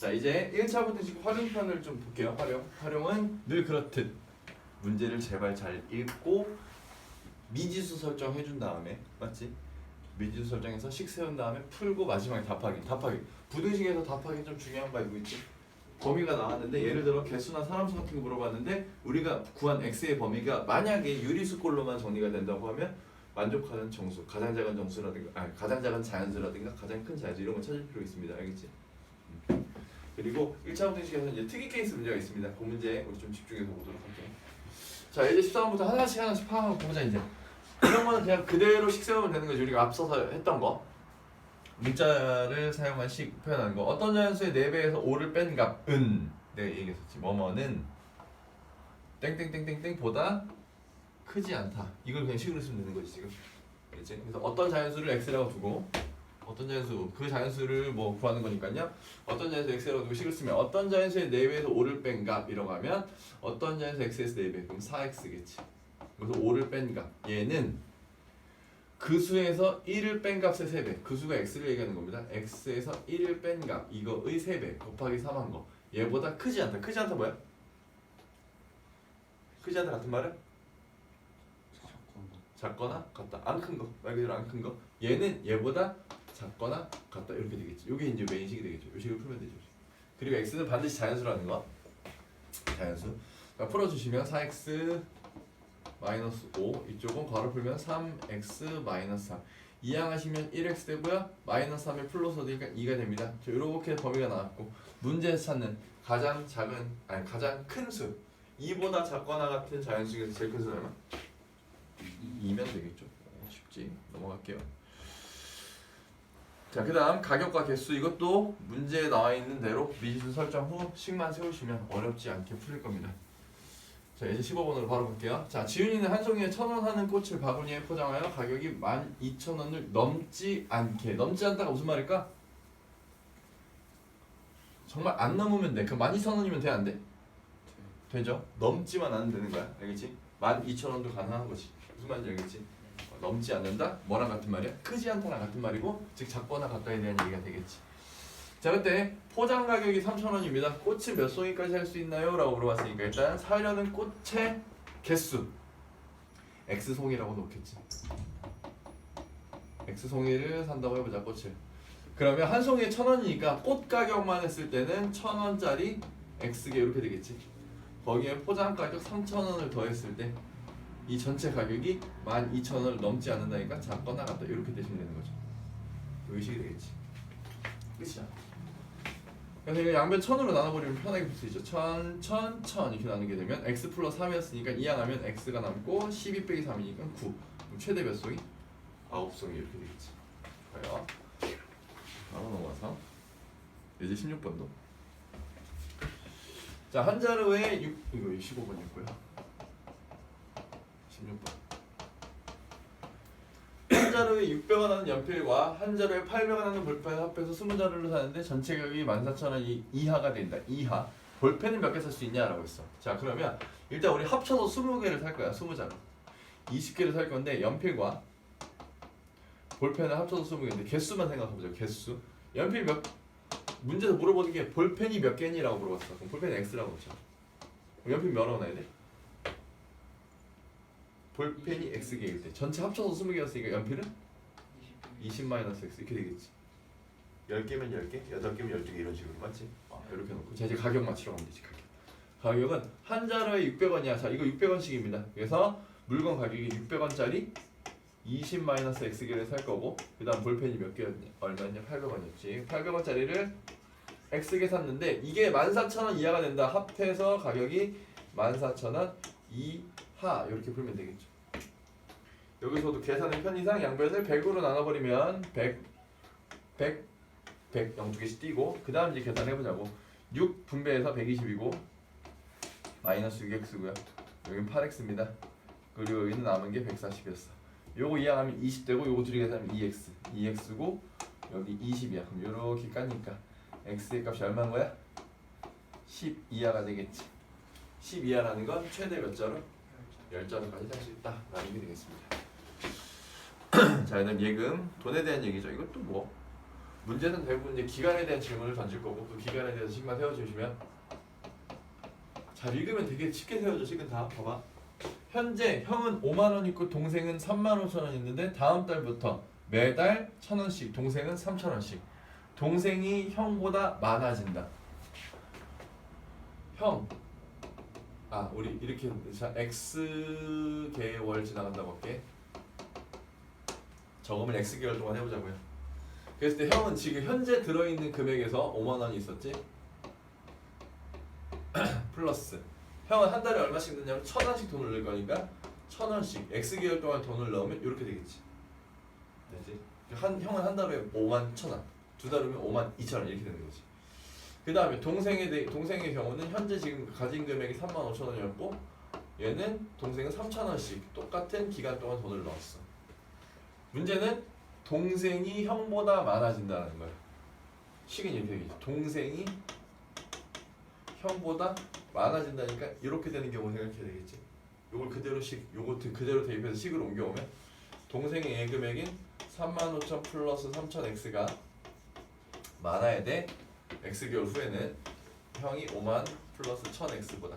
자 이제 1차 부등식 활용편을 좀 볼게요. 활용은 늘 그렇듯 문제를 제발 잘 읽고 미지수 설정해준 다음에 맞지? 미지수 설정해서 식 세운 다음에 풀고 마지막에 답하기. 부등식에서 답하기 좀 중요한 거 알고 있지? 범위가 나왔는데 예를 들어 개수나 사람수 같은 거 물어봤는데 우리가 구한 x의 범위가 만약에 유리수꼴로만 정리가 된다고 하면 만족하는 정수, 가장 작은 정수라든가 가장 작은 자연수라든가 가장 큰 자연수 이런 거 찾을 필요가 있습니다. 알겠지? 그리고 1차 부등식에서 이제 특이 케이스 문제가 있습니다. 그 문제 우리 좀 집중해서 보도록 할게요. 자 이제 13번부터 하나씩 파악하고 보자 이제. 이런 거는 그냥 그대로 식 세우면 되는 거지. 우리가 앞서서 했던 거. 문자를 사용한 식 표현하는 거. 어떤 자연수의 4배에서 5를 뺀 값은 내가 얘기했었지. 뭐뭐는 땡땡땡땡땡보다 크지 않다. 이걸 그냥 식으로 쓰면 되는 거지 지금. 그렇지? 그래서 어떤 자연수를 x라고 두고 어떤 자연수 그 자연수를 뭐 구하는 거니까요. 어떤 자연수 x라고 두고 식을 쓰면 어떤 자연수의 4배에서 5를 뺀 값이라고 하면 어떤 자연수 x에서 4배 그럼 4x겠지. 그래서 5를 뺀 값. 얘는 그 수에서 1을 뺀 값의 3배. 그 수가 x를 얘기하는 겁니다. x에서 1을 뺀 값. 이거의 3배 곱하기 3한 거. 얘보다 크지 않다. 크지 않다 뭐야? 크지 않다 같은 말은? 작거나 같다. 안 큰 거. 말 그대로 안 큰 거. 얘는 얘보다 작거나 같다. 이렇게 되겠지. 이게 이제 메인식이 되겠죠. 이 식을 풀면 되죠. 그리고 x는 반드시 자연수라는 거. 자연수. 자, 풀어주시면 4x 마이너스 5 이쪽은 괄호 풀면 3x 마이너스 3 이항하시면 1x 되고요. 마이너스 3에 플러스 되니까 2가 됩니다. 자, 이렇게 범위가 나왔고 문제에서 찾는 가장 큰 수 2보다 작거나 같은 자연수 중에서 제일 큰 수는 얼마? 2면 되겠죠. 쉽지. 넘어갈게요. 자, 그 다음 가격과 개수 이것도 문제에 나와 있는 대로 미지수 설정 후 식만 세우시면 어렵지 않게 풀릴 겁니다. 자 이제 15번으로 바로 볼게요. 자 지윤이는 한 송이에 1,000원 하는 꽃을 바구니에 포장하여 가격이 12,000원을 넘지 않게. 넘지 않다가 무슨 말일까? 정말 안 넘으면 돼. 그 12,000원이면 돼 안 돼? 되죠? 넘지만 않으면 되는 거야. 알겠지? 12,000원도 가능한 거지. 무슨 말인지 알겠지? 넘지 않는다? 뭐랑 같은 말이야? 크지 않다랑 같은 말이고 즉 작거나 같다에 대한 얘기가 되겠지. 자 그때 포장 가격이 3,000원입니다. 꽃을 몇 송이까지 살 수 있나요? 라고 물어봤으니까 일단 사려는 꽃의 개수 X송이라고 놓겠지. X송이를 산다고 해보자. 꽃을. 그러면 한 송이에 1,000원이니까 꽃 가격만 했을 때는 1,000원짜리 X개 이렇게 되겠지. 거기에 포장 가격 3,000원을 더했을 때 이 전체 가격이 12,000원을 넘지 않는다니까 작거나 같다 이렇게 대시면 되는 거죠. 이 식이 되겠지. 끝이야. 그래서 이거 양변 1000으로 나눠버리면 편하게 풀 수 있죠. 1000, 1000, 1000 이렇게 나누게 되면 x 플러스 3이었으니까 이항하면 x가 남고 12 빼기 3이니까 9. 그럼 최대 몇 송이? 9송이 이렇게 되겠지. 좋아요. 바로 넘어가서 이제 16번도. 자, 한 자루에 이거 15번이었고요. 16번. 한 자루에 600원 하는 연필과 한 자루에 800원 하는 볼펜을 합해서 20자루를 사는데 전체 가격이 14,000원 이하가 된다. 이하. 볼펜을 몇 개 살 수 있냐라고 했어. 자 그러면 일단 우리 합쳐서 20개를 살 거야. 20자루. 20개를 살 건데 연필과 볼펜을 합쳐서 20개인데 개수만 생각해보자. 개수. 연필 문제에서 물어보는 게 볼펜이 몇 개니라고 물어봤어. 그럼 볼펜 X라고 놓자. 연필 몇 원 나야 돼? 볼펜이 X개일 때 전체 합쳐서 20개였으니까 연필은 20-X 이렇게 되겠지. 10개면 10개, 8개면 12개 이런 식으로 맞지? 이렇게 놓고 자 이제 가격 맞추러 가면 되지. 가격은 한 자루에 600원이야. 자 이거 600원씩입니다. 그래서 물건 가격이 600원짜리 20-X개를 살 거고 그 다음 볼펜이 몇 개였냐? 얼마였냐? 800원이었지. 800원짜리를 X개 샀는데 이게 14,000원 이하가 된다. 합해서 가격이 14,000원 이하 이렇게 풀면 되겠죠. 여기서도 계산의 편의상 양변을 100으로 나눠버리면 100, 0 2개씩 띄고 그 다음 이제 계산해보자고. 6 분배해서 120이고 마이너스 6x고요. 여기는 8x입니다. 그리고 여기는 남은 게 140이었어. 요거 이항하면 20되고 요거 둘이 계산하면 2x고 여기 20이야. 그럼 요렇게 까니까 x의 값이 얼마인 거야? 10 이하가 되겠지. 10 이하라는 건 최대 몇 자루? 10자루까지 살 수 있다 라는 게 되겠습니다. 자, 그다음 예금, 돈에 대한 얘기죠. 이것도 뭐 문제는 대부분 이제 기간에 대한 질문을 던질 거고 그 기간에 대해서 식만 세워주시면 잘 읽으면 되게 쉽게 세워져. 식은 다 봐봐. 현재 형은 5만 원 있고 동생은 3만 5천 원 있는데 다음 달부터 매달 1,000원씩 동생은 3,000원씩 동생이 형보다 많아진다. 형 우리 이렇게 자 x 개월 지나간다고 할게. 저금을 x 개월 동안 해보자고요. 그랬을 때 형은 지금 현재 들어있는 금액에서 5만 원이 있었지. 플러스 형은 한 달에 얼마씩 넣냐면 1,000원씩 돈을 넣을 거니까 1,000원씩 x 개월 동안 돈을 넣으면 이렇게 되겠지. 되지? 형은 한 달에 5만 1,000원, 두 달 후면 5만 2,000원 이렇게 되는 거지. 그 다음에 동생의 경우는 현재 지금 가진 금액이 3만 5천 원이었고 얘는 동생은 3,000원씩 똑같은 기간 동안 돈을 넣었어. 문제는 동생이 형보다 많아진다는 거야. 식은 이렇게 되겠지. 동생이 형보다 많아진다니까 이렇게 되는 경우 생각해야 되겠지. 요걸 그대로 요거 그대로 대입해서 식으로 옮겨오면 동생의 예금액인 35,000 플러스 3,000x가 많아야 돼. x개월 후에는 형이 5만 플러스 1,000x보다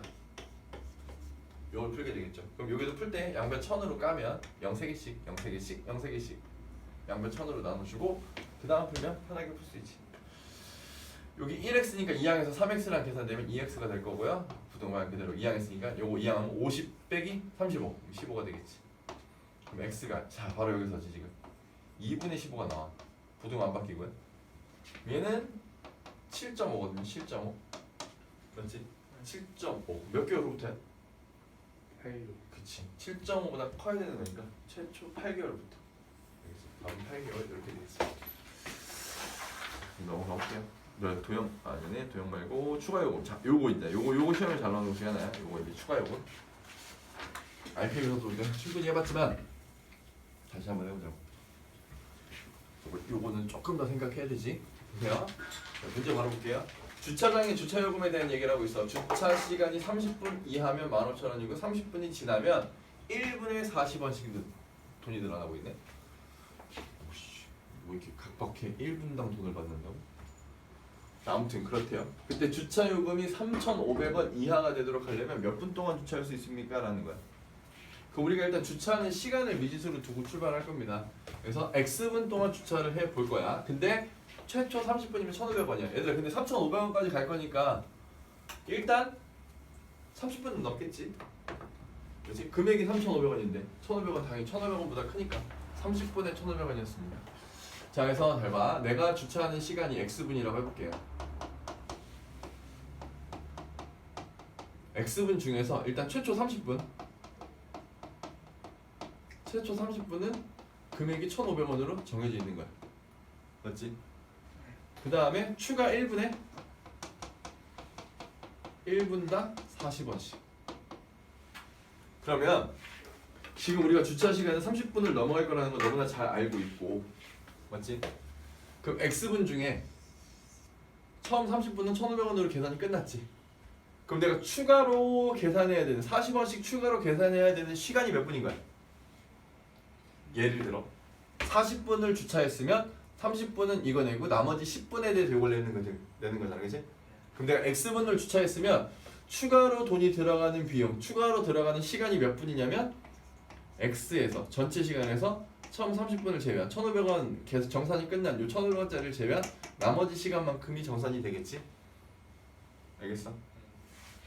요걸 풀게 되겠죠. 그럼 여기도 풀 때 양변 1,000으로 까면 0,3개씩 0,3개씩 0,3개씩 양변 1,000으로 나눠주고 그 다음 풀면 편하게 풀 수 있지. 여기 1x니까 2항에서 3x랑 계산되면 2x가 될 거고요. 부동산 그대로 2항했으니까 요거 2항하면 50 빼기 35 15가 되겠지. 그럼 x가 자 바로 여기서지 지금 2분의 15가 나와. 부동안 바뀌고요. 얘는 7.5거든요. 7.5 맞지? 7.5 몇 개월 후부터야? 8일. 그치 7.5보다 커야 되는 거니까 최초 8개월부터 다음 8개월 이렇게 되겠습니다. 넘어가 볼게요. 도형 아니네 도형 말고 추가 요금. 자 요거 있다. 요거 시험에 잘 나오는 거 중에 하나야. 요거 이제 추가 요금. RPM에서도 우리가 충분히 해봤지만 다시 한번 해보자고. 요거는 조금 더 생각해야 되지. 보세요. 문제 바로 볼게요. 주차장의 주차 요금에 대한 얘기를 하고 있어. 주차 시간이 30분 이하면 15,000원이고 30분이 지나면 1분에 40원씩 돈이 늘어나고 있네. 오씨, 뭐 이렇게 각박해. 1분당 돈을 받는다고? 아무튼 그렇대요. 그때 주차 요금이 3,500원 이하가 되도록 하려면 몇 분 동안 주차할 수 있습니까? 라는 거야. 그럼 우리가 일단 주차하는 시간을 미지수로 두고 출발할 겁니다. 그래서 X분 동안 주차를 해 볼 거야. 근데 최초 30분이면 1,500원이야. 얘들아 근데 3,500원까지 갈 거니까 일단 30분은 넘겠지. 그렇지? 금액이 3,500원인데 1,500원 당연히 1,500원보다 크니까 30분에 1,500원이었습니다. 자 그래서 잘 봐. 내가 주차하는 시간이 X분이라고 해볼게요. X분 중에서 일단 최초 30분 최초 30분은 금액이 1,500원으로 정해져 있는 거야. 맞지? 그 다음에 추가 1분에 1분당 40원씩. 그러면 지금 우리가 주차 시간은 30분을 넘어갈 거라는 거 너무나 잘 알고 있고 맞지? 그럼 X분 중에 처음 30분은 1,500원으로 계산이 끝났지. 그럼 내가 추가로 계산해야 되는 40원씩 추가로 계산해야 되는 시간이 몇 분인 거야? 예를 들어 40분을 주차했으면 30분은 이거 내고 나머지 10분에 대해 요걸 내는 거잖아. 그치? 그럼 내가 X분을 주차했으면 추가로 돈이 들어가는 비용, 추가로 들어가는 시간이 몇 분이냐면 X에서 전체 시간에서 처음 30분을 제외한 1,500원 계속 정산이 끝난 요 1,500원짜리를 제외한 나머지 시간만큼이 정산이 되겠지? 알겠어?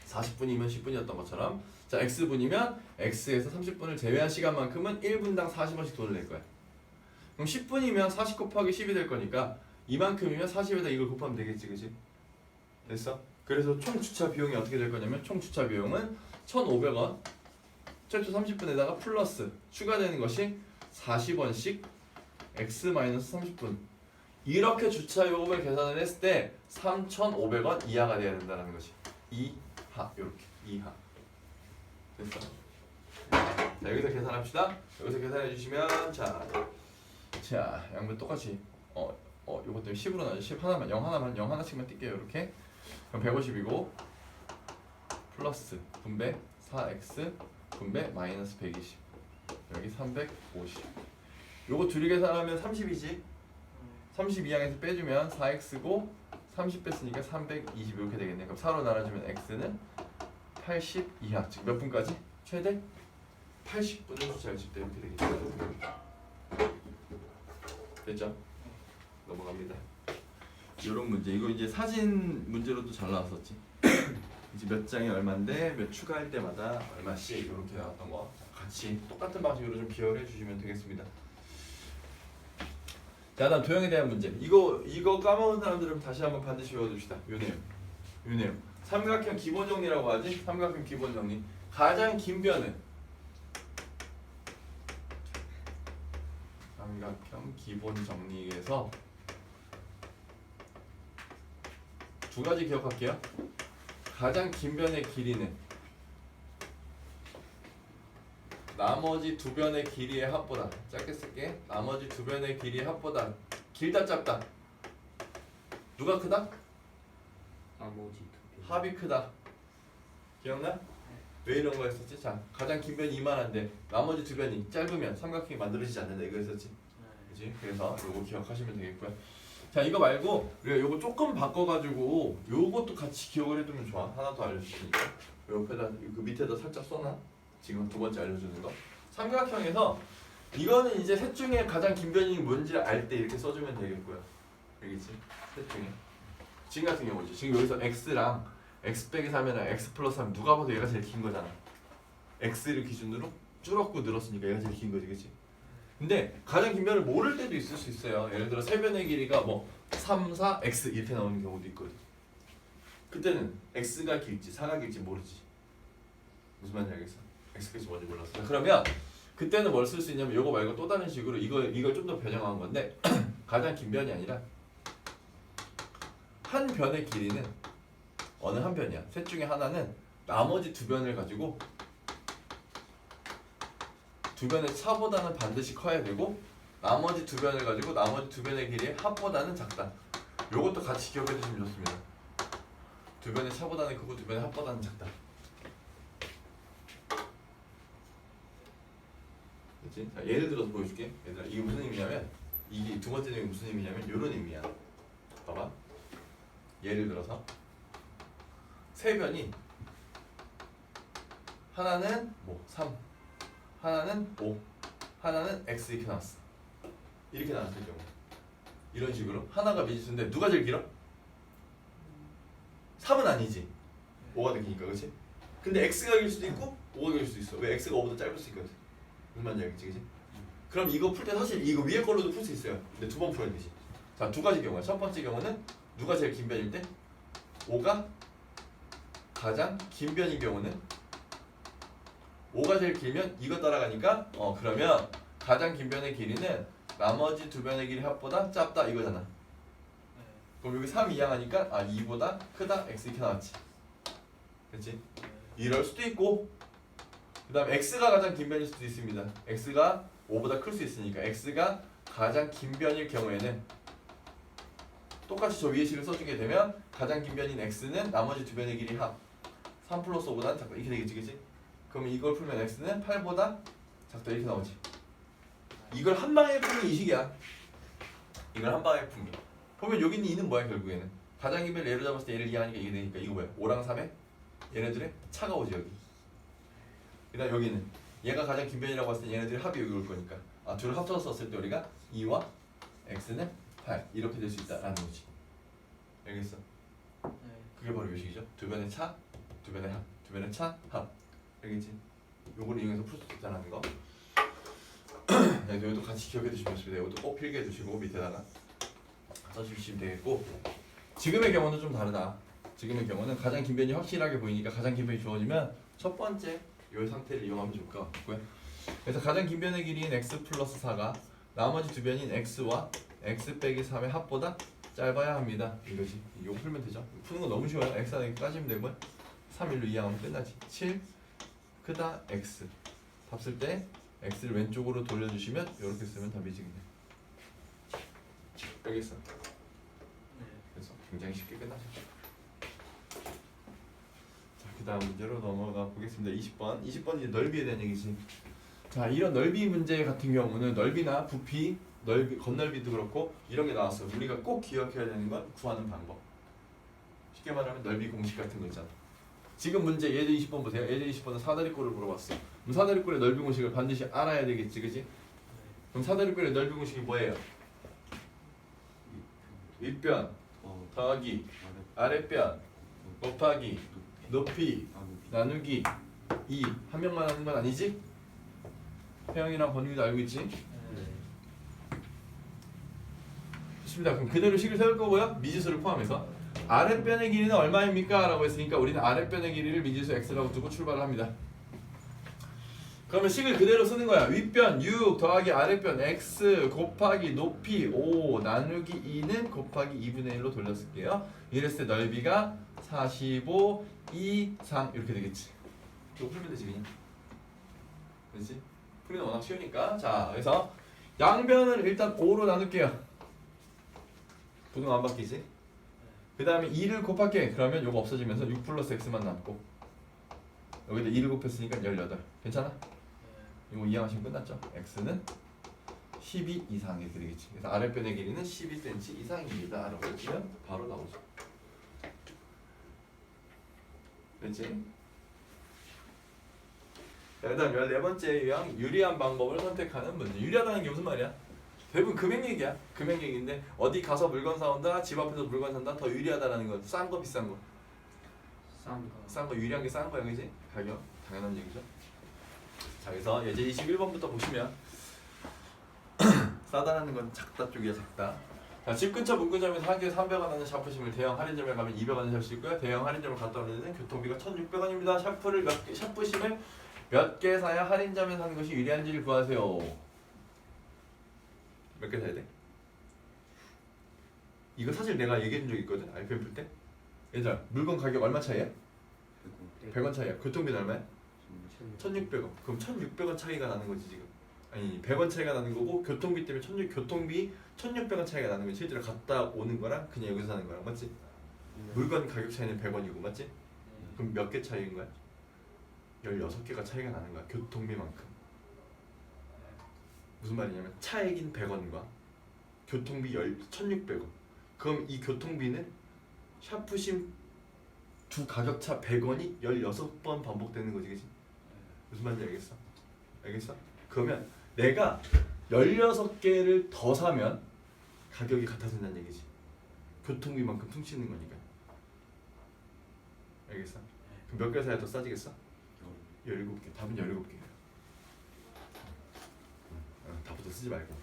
40분이면 10분이었던 것처럼 자 X분이면 X에서 30분을 제외한 시간만큼은 1분당 40원씩 돈을 낼 거야. 그럼 10분이면 40 곱하기 10이 될 거니까 이만큼이면 40에다 이걸 곱하면 되겠지. 그치? 됐어? 그래서 총 주차 비용이 어떻게 될 거냐면 총 주차 비용은 1,500원 최초 30분에다가 플러스 추가되는 것이 40원씩 x-30분 이렇게 주차 요금을 계산을 했을 때 3,500원 이하가 돼야 된다는 것이 이하 이렇게 이하 됐어? 자 여기서 계산합시다. 여기서 계산해 주시면 자 양변 똑같이 요것 때문에 10으로 나죠. 10 하나만 0 하나씩만 뛸게요. 이렇게 그럼 150이고 플러스 분배 4x 분배 마이너스 120 여기 350 요거 둘이 계산하면 30이지. 32항에서 빼주면 4x고 30 뺐으니까 320 이렇게 되겠네. 그럼 4로 나눠주면 x는 82항. 즉 몇 분까지? 최대 80분을 수치할 수 있다. 이렇게 되겠죠. 됐죠? 넘어갑니다. 이런 문제. 이거 이제 사진 문제로도 잘 나왔었지. 이제 몇 장이 얼마인데 몇 추가할 때마다 얼마씩 이렇게 나왔던 거 같이 똑같은 방식으로 좀 기억을 해주시면 되겠습니다. 자, 다음 도형에 대한 문제. 이거 까먹은 사람들은 다시 한번 반드시 외워둡시다. 요 내용. 삼각형 기본 정리라고 하지. 삼각형 기본 정리. 가장 긴 변은 삼각형 기본 정리에서 두 가지 기억할게요. 가장 긴 변의 길이는 나머지 두 변의 길이의 합보다, 짧게 쓸게. 나머지 두 변의 길이의 합보다 길다 짧다. 누가 크다? 나머지 두 개. 합이 크다. 기억나? 왜 이런 거 했었지? 자, 가장 긴 변이 이만한데 나머지 두 변이 짧으면 삼각형이 만들어지지 않는다. 이거 했었지? 그렇지? 그래서 요거 기억하시면 되겠고요. 자, 이거 말고 우리가 요거 조금 바꿔가지고 요것도 같이 기억을 해두면 좋아. 하나 더 알려주시니까 옆에다 그 밑에다 살짝 써놔. 지금 두 번째 알려주는 거. 삼각형에서 이거는 이제 셋 중에 가장 긴 변이 뭔지를 알 때 이렇게 써주면 되겠고요. 알겠지? 셋 중에. 지금 같은 경우지. 지금 여기서 x랑 x 빼기 3이랑 x 플러스 3 누가 봐도 얘가 제일 긴 거잖아. x를 기준으로 줄었고 늘었으니까 얘가 제일 긴 거지, 그렇지? 근데 가장 긴 변을 모를 때도 있을 수 있어요. 예를 들어 세 변의 길이가 뭐 3, 4, x 이렇게 나오는 경우도 있거든. 그때는 x가 길지 4가 길지 모르지. 무슨 말인지 알겠어? x까지 뭔지 몰랐어. 자, 그러면 그때는 뭘 쓸 수 있냐면 요거 말고 또 다른 식으로 이걸 좀 더 변형한 건데 가장 긴 변이 아니라 한 변의 길이는 어느 한 변이야. 셋 중에 하나는 나머지 두 변을 가지고 두 변의 차보다는 반드시 커야 되고 나머지 두 변을 가지고 나머지 두 변의 길이의 합보다는 작다. 요것도 같이 기억해 주시면 좋습니다. 두 변의 차보다는 크고 두 변의 합보다는 작다. 그렇지? 자, 예를 들어서 보여줄게. 얘들아, 이게 무슨 의미냐면 이게 두 번째 내용이 무슨 의미냐면 요런 의미야. 봐봐. 예를 들어서 세 변이 하나는 뭐 3, 하나는 5, 하나는 x 이렇게 나왔어. 이렇게 나왔을 경우 이런 식으로 하나가 미지수인데 누가 제일 길어? 3은 아니지. 5가 더 기니까, 그렇지? 근데 x가 길 수도 있고 5가 길 수도 있어. 왜? x가 5보다 짧을 수 있거든. 무슨 말인지 알겠지, 그렇지? 그럼 이거 풀 때 사실 이거 위에 걸로도 풀 수 있어요. 근데 두 번 풀어야 되지. 자, 두 가지 경우야. 첫 번째 경우는 누가 제일 긴 변일 때 5가 가장 긴 변인 경우는 5가 제일 길면 이거 따라가니까 그러면 가장 긴 변의 길이는 나머지 두 변의 길이 합보다 짧다 이거잖아. 그럼 여기 3 이항하니까 2보다 크다 x 이렇게 나왔지. 그렇지? 이럴 수도 있고 그 다음 x가 가장 긴 변일 수도 있습니다. x가 5보다 클 수 있으니까 x가 가장 긴 변일 경우에는 똑같이 저 위에 식을 써주게 되면 가장 긴 변인 x는 나머지 두 변의 길이 합 3 플러스 5보다는 작다 이렇게 되겠지, 그치? 그럼 이걸 풀면 x는 8보다 작다 이렇게 나오지. 이걸 한 방에 푸는 이 식이야. 이걸 한 방에 푸는 게. 보면 여기 있는 2는 뭐야 결국에는? 가장 긴 변을 예로 잡았을 때 얘를 이해하니까 이게 되니까 이거 뭐야? 5랑 3에 얘네들의 차가 오지 여기. 그 다음 여기는 얘가 가장 긴 변이라고 했을 때 얘네들의 합이 여기 올 거니까 둘을 합쳐서 썼을 때 우리가 2와 x는 8 이렇게 될 수 있다라는 거지. 알겠어? 그게 바로 요식이죠. 두 변의 차, 두 변의 합, 두 변의 차, 합. 알겠지? 요거를 이용해서 풀 수 있다는 거. 네, 이것도 같이 기억해 두시면 좋습니다. 이것도 꼭 필기해 두시고 밑에다가 써주시면 되겠고 지금의 경우는 좀 다르다. 지금의 경우는 가장 긴 변이 확실하게 보이니까 가장 긴 변이 주어지면 첫 번째 이 상태를 이용하면 좋을 것 같고요. 그래서 가장 긴 변의 길이인 x 플러스 4가 나머지 두 변인 x와 x 빼기 3의 합보다 짧아야 합니다. 이것이 이거 풀면 되죠. 푸는 거 너무 쉬워요. x 하나 따지면 되고요. 3, 1로 이항하면 끝나지. 7 크다 x 답 쓸 때 x를 왼쪽으로 돌려주시면 이렇게 쓰면 답이지 그냥. 알겠어? 그래서 굉장히 쉽게 끝나죠. 자, 그 다음 문제로 넘어가 보겠습니다. 20번 이제 넓이에 대한 얘기지. 자, 이런 넓이 문제 같은 경우는 넓이나 부피 넓이 건널비도 그렇고 이런 게 나왔어. 우리가 꼭 기억해야 되는 건 구하는 방법. 쉽게 말하면 넓이 공식 같은 거 있잖아. 지금 문제 예제 20번 보세요. 예제 20번은 사다리꼴을 물어봤어. 그럼 사다리꼴의 넓이 공식을 반드시 알아야 되겠지, 그지? 그럼 사다리꼴의 넓이 공식이 뭐예요? 윗변 더하기 아랫변 곱하기 높이 나누기 2. 한 명만 하는 건 아니지? 태영이랑 권유도 알고 있지? 좋습니다. 그럼 그대로 식을 세울 거고요. 미지수를 포함해서 아랫변의 길이는 얼마입니까? 라고 했으니까 우리는 아랫변의 길이를 미지수 x라고 두고 출발을 합니다. 그러면 식을 그대로 쓰는 거야. 윗변 6 더하기 아랫변 x 곱하기 높이 5 나누기 2는 곱하기 2분의 1로 돌려쓸게요. 이랬을 때 넓이가 45 2 3 이렇게 되겠지. 이거 풀면 되지 그냥. 그렇지? 풀이는 워낙 쉬우니까. 자, 그래서 양변을 일단 5로 나눌게요. 부등 안 바뀌지? 그 다음에 2를 곱할게. 그러면 요거 없어지면서 6 플러스 x만 남고 여기다 2를 곱했으니까 18. 괜찮아? 이거 이해하시면 끝났죠? x는 12 이상 이렇게 되겠지. 그래서 아랫변의 길이는 12cm 이상입니다. 라고 해주면 바로 나오죠. 됐지? 자, 그다음 14번째 유형 유리한 방법을 선택하는 문제. 유리하다는 게 무슨 말이야? 대부분 금액 얘기야. 금액 얘기인데 어디 가서 물건 사온다, 집 앞에서 물건 산다, 더 유리하다라는 건 싼 거 비싼 거? 싼 거 유리한 게 싼 거야, 그지? 가격 당연한 얘기죠. 자, 그래서 예제 21번부터 보시면 싸다라는 건 작다 쪽이야, 작다. 자, 집 근처 문구점에서 한 개에 300원 하는 샤프심을 대형 할인점에 가면 200원에 살 수 있고요. 대형 할인점을 갔다 오는 교통비가 1,600원입니다. 샤프심을 몇 개 사야 할인점에 사는 것이 유리한지를 구하세요. 몇 개 사야 돼? 이거 사실 내가 얘기해 준 적 있거든. RPM 풀 때. 얘들아, 물건 가격 얼마 차이야? 100원 차이야. 교통비는 얼마야? 1,600원. 그럼 1,600원 차이가 나는 거지 지금. 아니 100원 차이가 나는 거고 교통비 때문에 교통비 1,600원 차이가 나는 거지. 실제로 갔다 오는 거랑 그냥 여기서 사는 거랑 맞지? 물건 가격 차이는 100원이고 맞지? 그럼 몇 개 차이인 거야? 16개가 차이가 나는 거야. 교통비만큼. 무슨 말이냐면 차액인 100원과 교통비 1,600원. 그럼 이 교통비는 샤프심 두 가격차 100원이 16번 반복되는 거지, 그치? 무슨 말인지 알겠어? 알겠어? 그러면 내가 16개를 더 사면 가격이 같아진다는 얘기지. 교통비만큼 퉁치는 거니까. 알겠어? 그럼 몇 개 사야 더 싸지겠어? 17개. 답은 17개예요. 답부터 쓰지 말고.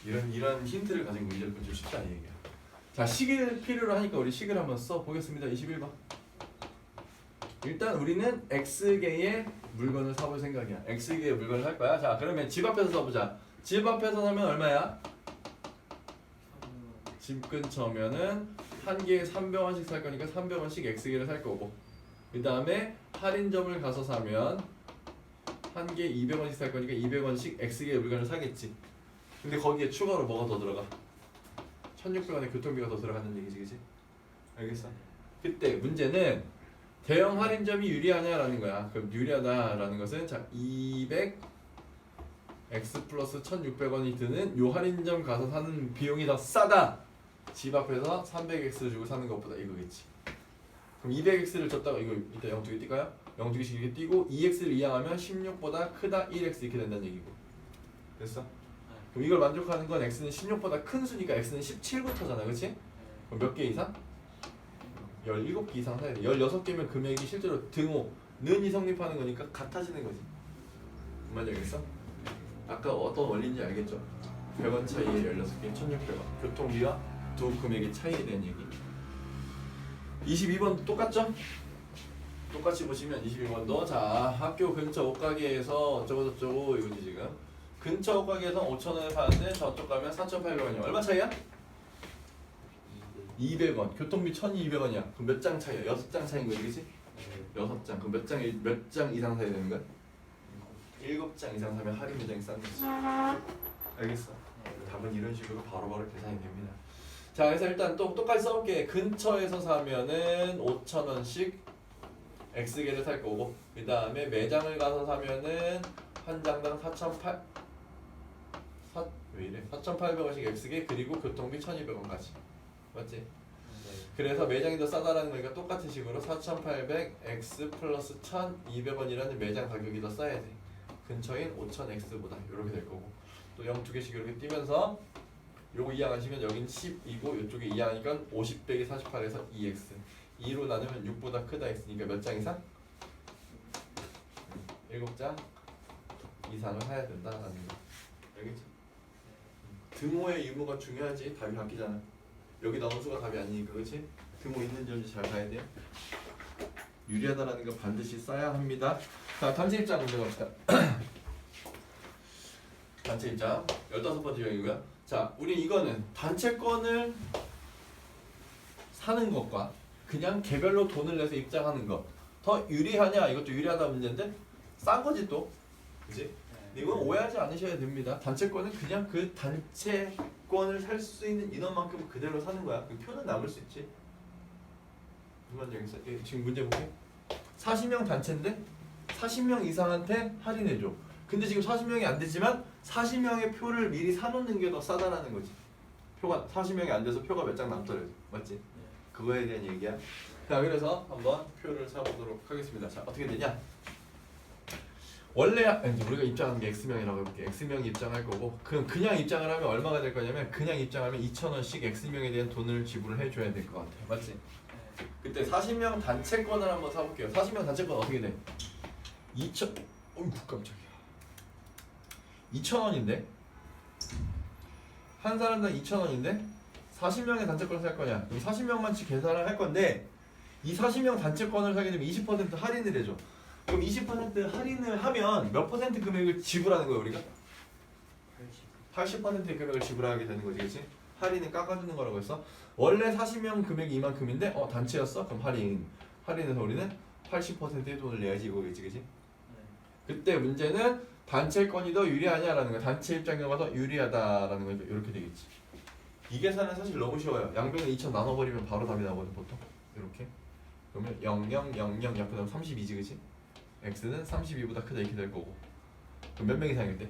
이런 힌트를 가진 문제를 좀 쉽다 이 얘기야. 자, 식을 필요로 하니까 우리 식을 한번 써 보겠습니다. 21번. 일단 우리는 X개의 물건을 사볼 생각이야. X개의 물건을 살 거야. 자, 그러면 집 앞에서 사보자. 집 앞에서 사면 얼마야? 집 근처면은 한 개에 300원씩 살 거니까 300원씩 X개를 살 거고, 그 다음에 할인점을 가서 사면 한 개에 200원씩 살 거니까 200원씩 X개의 물건을 사겠지. 근데 거기에 추가로 뭐가 더 들어가? 1,600원의 교통비가 더 들어가는 얘기지, 그치? 알겠어? 그때 문제는 대형 할인점이 유리하냐라는 거야. 그럼 유리하다라는 것은 자 200 X 플러스 1,600원이 드는 요 할인점 가서 사는 비용이 더 싸다. 집 앞에서 300X를 주고 사는 것보다 이거겠지. 그럼 200X를 줬다가 이거 이따 0두개 뛸까요? 0두개씩 이렇게 띄고 2X를 이항하면 16보다 크다 1X 이렇게 된다는 얘기고. 됐어? 그럼 이걸 만족하는 건 X는 16보다 큰 수니까 X는 17부터잖아, 그치? 그럼 몇 개 이상? 17개 이상 사야 돼. 16개면 금액이 실제로 등호는이 성립하는 거니까 같아지는 거지. 뭔 말인지 알겠어? 아까 어떤 원리인지 알겠죠? 100원 차이에 16개 1,600원. 교통비와 두 금액의 차이에 대한 얘기. 22번 똑같죠? 똑같이 보시면 22번도 자 학교 근처 옷가게에서 어쩌고저쩌고 이거지 지금. 근처 옷가게에서 5,000원에 파는데 저쪽 가면 4,800원이야. 얼마 차이야? 200원. 교통비 1,200원이야. 그럼 몇 장 차이야? 6장 차이인 거지, 그치? 6장. 그럼 몇 장 이상 사야 되는 거야? 7장 이상 사면 할인 매장이 싼 거지. 알겠어? 답은 이런 식으로 바로바로 계산이 됩니다. 자, 그래서 일단 또 똑같이 써볼게. 근처에서 사면은 5,000원씩 X개를 살 거고, 그 다음에 매장을 가서 사면은 한 장당 4,800. 왜 왜 이래? 4,800원씩 X개 그리고 교통비 1,200원까지 맞지? 네. 그래서 매장이 더 싸다라는 거니까 똑같은 식으로 4,800X 플러스 1,200원이라는 매장 가격이 더 싸야 돼. 근처인 5,000X보다 이렇게 될 거고 또 0 두 개씩 이렇게 띄면서 요거 이항하시면 여긴 10이고 이쪽에 이항하니까 50 빼기 48에서 2X 2로 나누면 6보다 크다 X니까 몇 장 이상? 7장 이상을 해야 된다라는 거 알겠지? 등호의 의무가 중요하지. 답이 바뀌잖아. 여기 나온 수가 답이 아니니까 그렇지? 등호 있는지 없는지 잘 봐야 돼요. 유리하다라는 거 반드시 써야 합니다. 자, 단체 입장 문제 갑시다. 단체 입장 15번째 유형이고요. 자, 우리 이거는 단체권을 사는 것과 그냥 개별로 돈을 내서 입장하는 거 더 유리하냐? 이것도 유리하다 문제인데 싼 거지 또. 그치? 이건 오해하지 않으셔야 됩니다. 단체권은 그냥 그 단체권을 살 수 있는 인원만큼 그대로 사는 거야. 그 표는 남을 수 있지. 무슨 얘기했어? 지금 문제 볼게. 40명 단체인데 40명 이상한테 할인해줘. 근데 지금 40명이 안 되지만 40명의 표를 미리 사놓는 게 더 싸다라는 거지. 표가 40명이 안 돼서 표가 몇 장 남더라도 맞지? 그거에 대한 얘기야. 자, 그래서 한번 표를 사보도록 하겠습니다. 자, 어떻게 되냐? 원래 이제 우리가 입장하는 게 X명이라고 해볼게. X명이 입장할 거고 그냥 입장을 하면 얼마가 될 거냐면 그냥 입장하면 2,000원씩 X명에 대한 돈을 지불을 해줘야 될 것 같아. 맞지? 그때 40명 단체권을 한번 사볼게요. 40명 단체권 어떻게 돼? 2,000... 어이구 깜짝이야. 2,000원인데? 한 사람당 2,000원인데? 40명의 단체권을 살 거냐? 그럼 40명만치 계산을 할 건데 이 40명 단체권을 사게 되면 20% 할인을 해줘. 그럼 20% 할인을 하면 몇 퍼센트 금액을 지불하는 거야 우리가? 80%의 금액을 지불하게 되는 거지, 그렇지? 할인은 깎아주는 거라고 했어. 원래 40명 금액이 이만큼인데 단체였어? 그럼 할인해서 우리는 80%의 돈을 내야지 이거겠지, 그렇지? 그때 문제는 단체권이 더 유리하냐라는 거야. 단체 입장료가 더 유리하다라는 거니까 이렇게 되겠지. 이 계산은 사실 너무 쉬워요. 양변을 2,000 나눠버리면 바로 답이 나오거든 보통. 이렇게. 그러면 0, 0, 0, 0 옆에 넣으면 32지, 그렇지? X는 32보다 크다 이렇게 될 거고. 그럼 몇 명 이상일 때?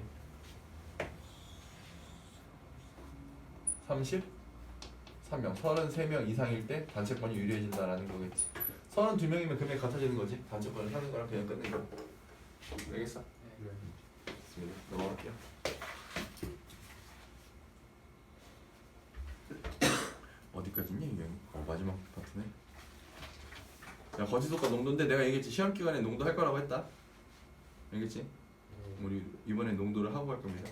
33명 33명 이상일 때 단체권이 유리해진다라는 거겠지. 32명이면 금액이 같아지는 거지. 단체권을 사는 거랑 그냥 끝낸 거. 알겠어? 좋습니다. 넘어갈게요. 어디까지냐 이게? 마지막 파트네. 야, 거짓속과 농도인데 내가 얘기했지. 시험 기간에 농도 할 거라고 했다. 알겠지? 우리 이번에 농도를 하고 갈 겁니다.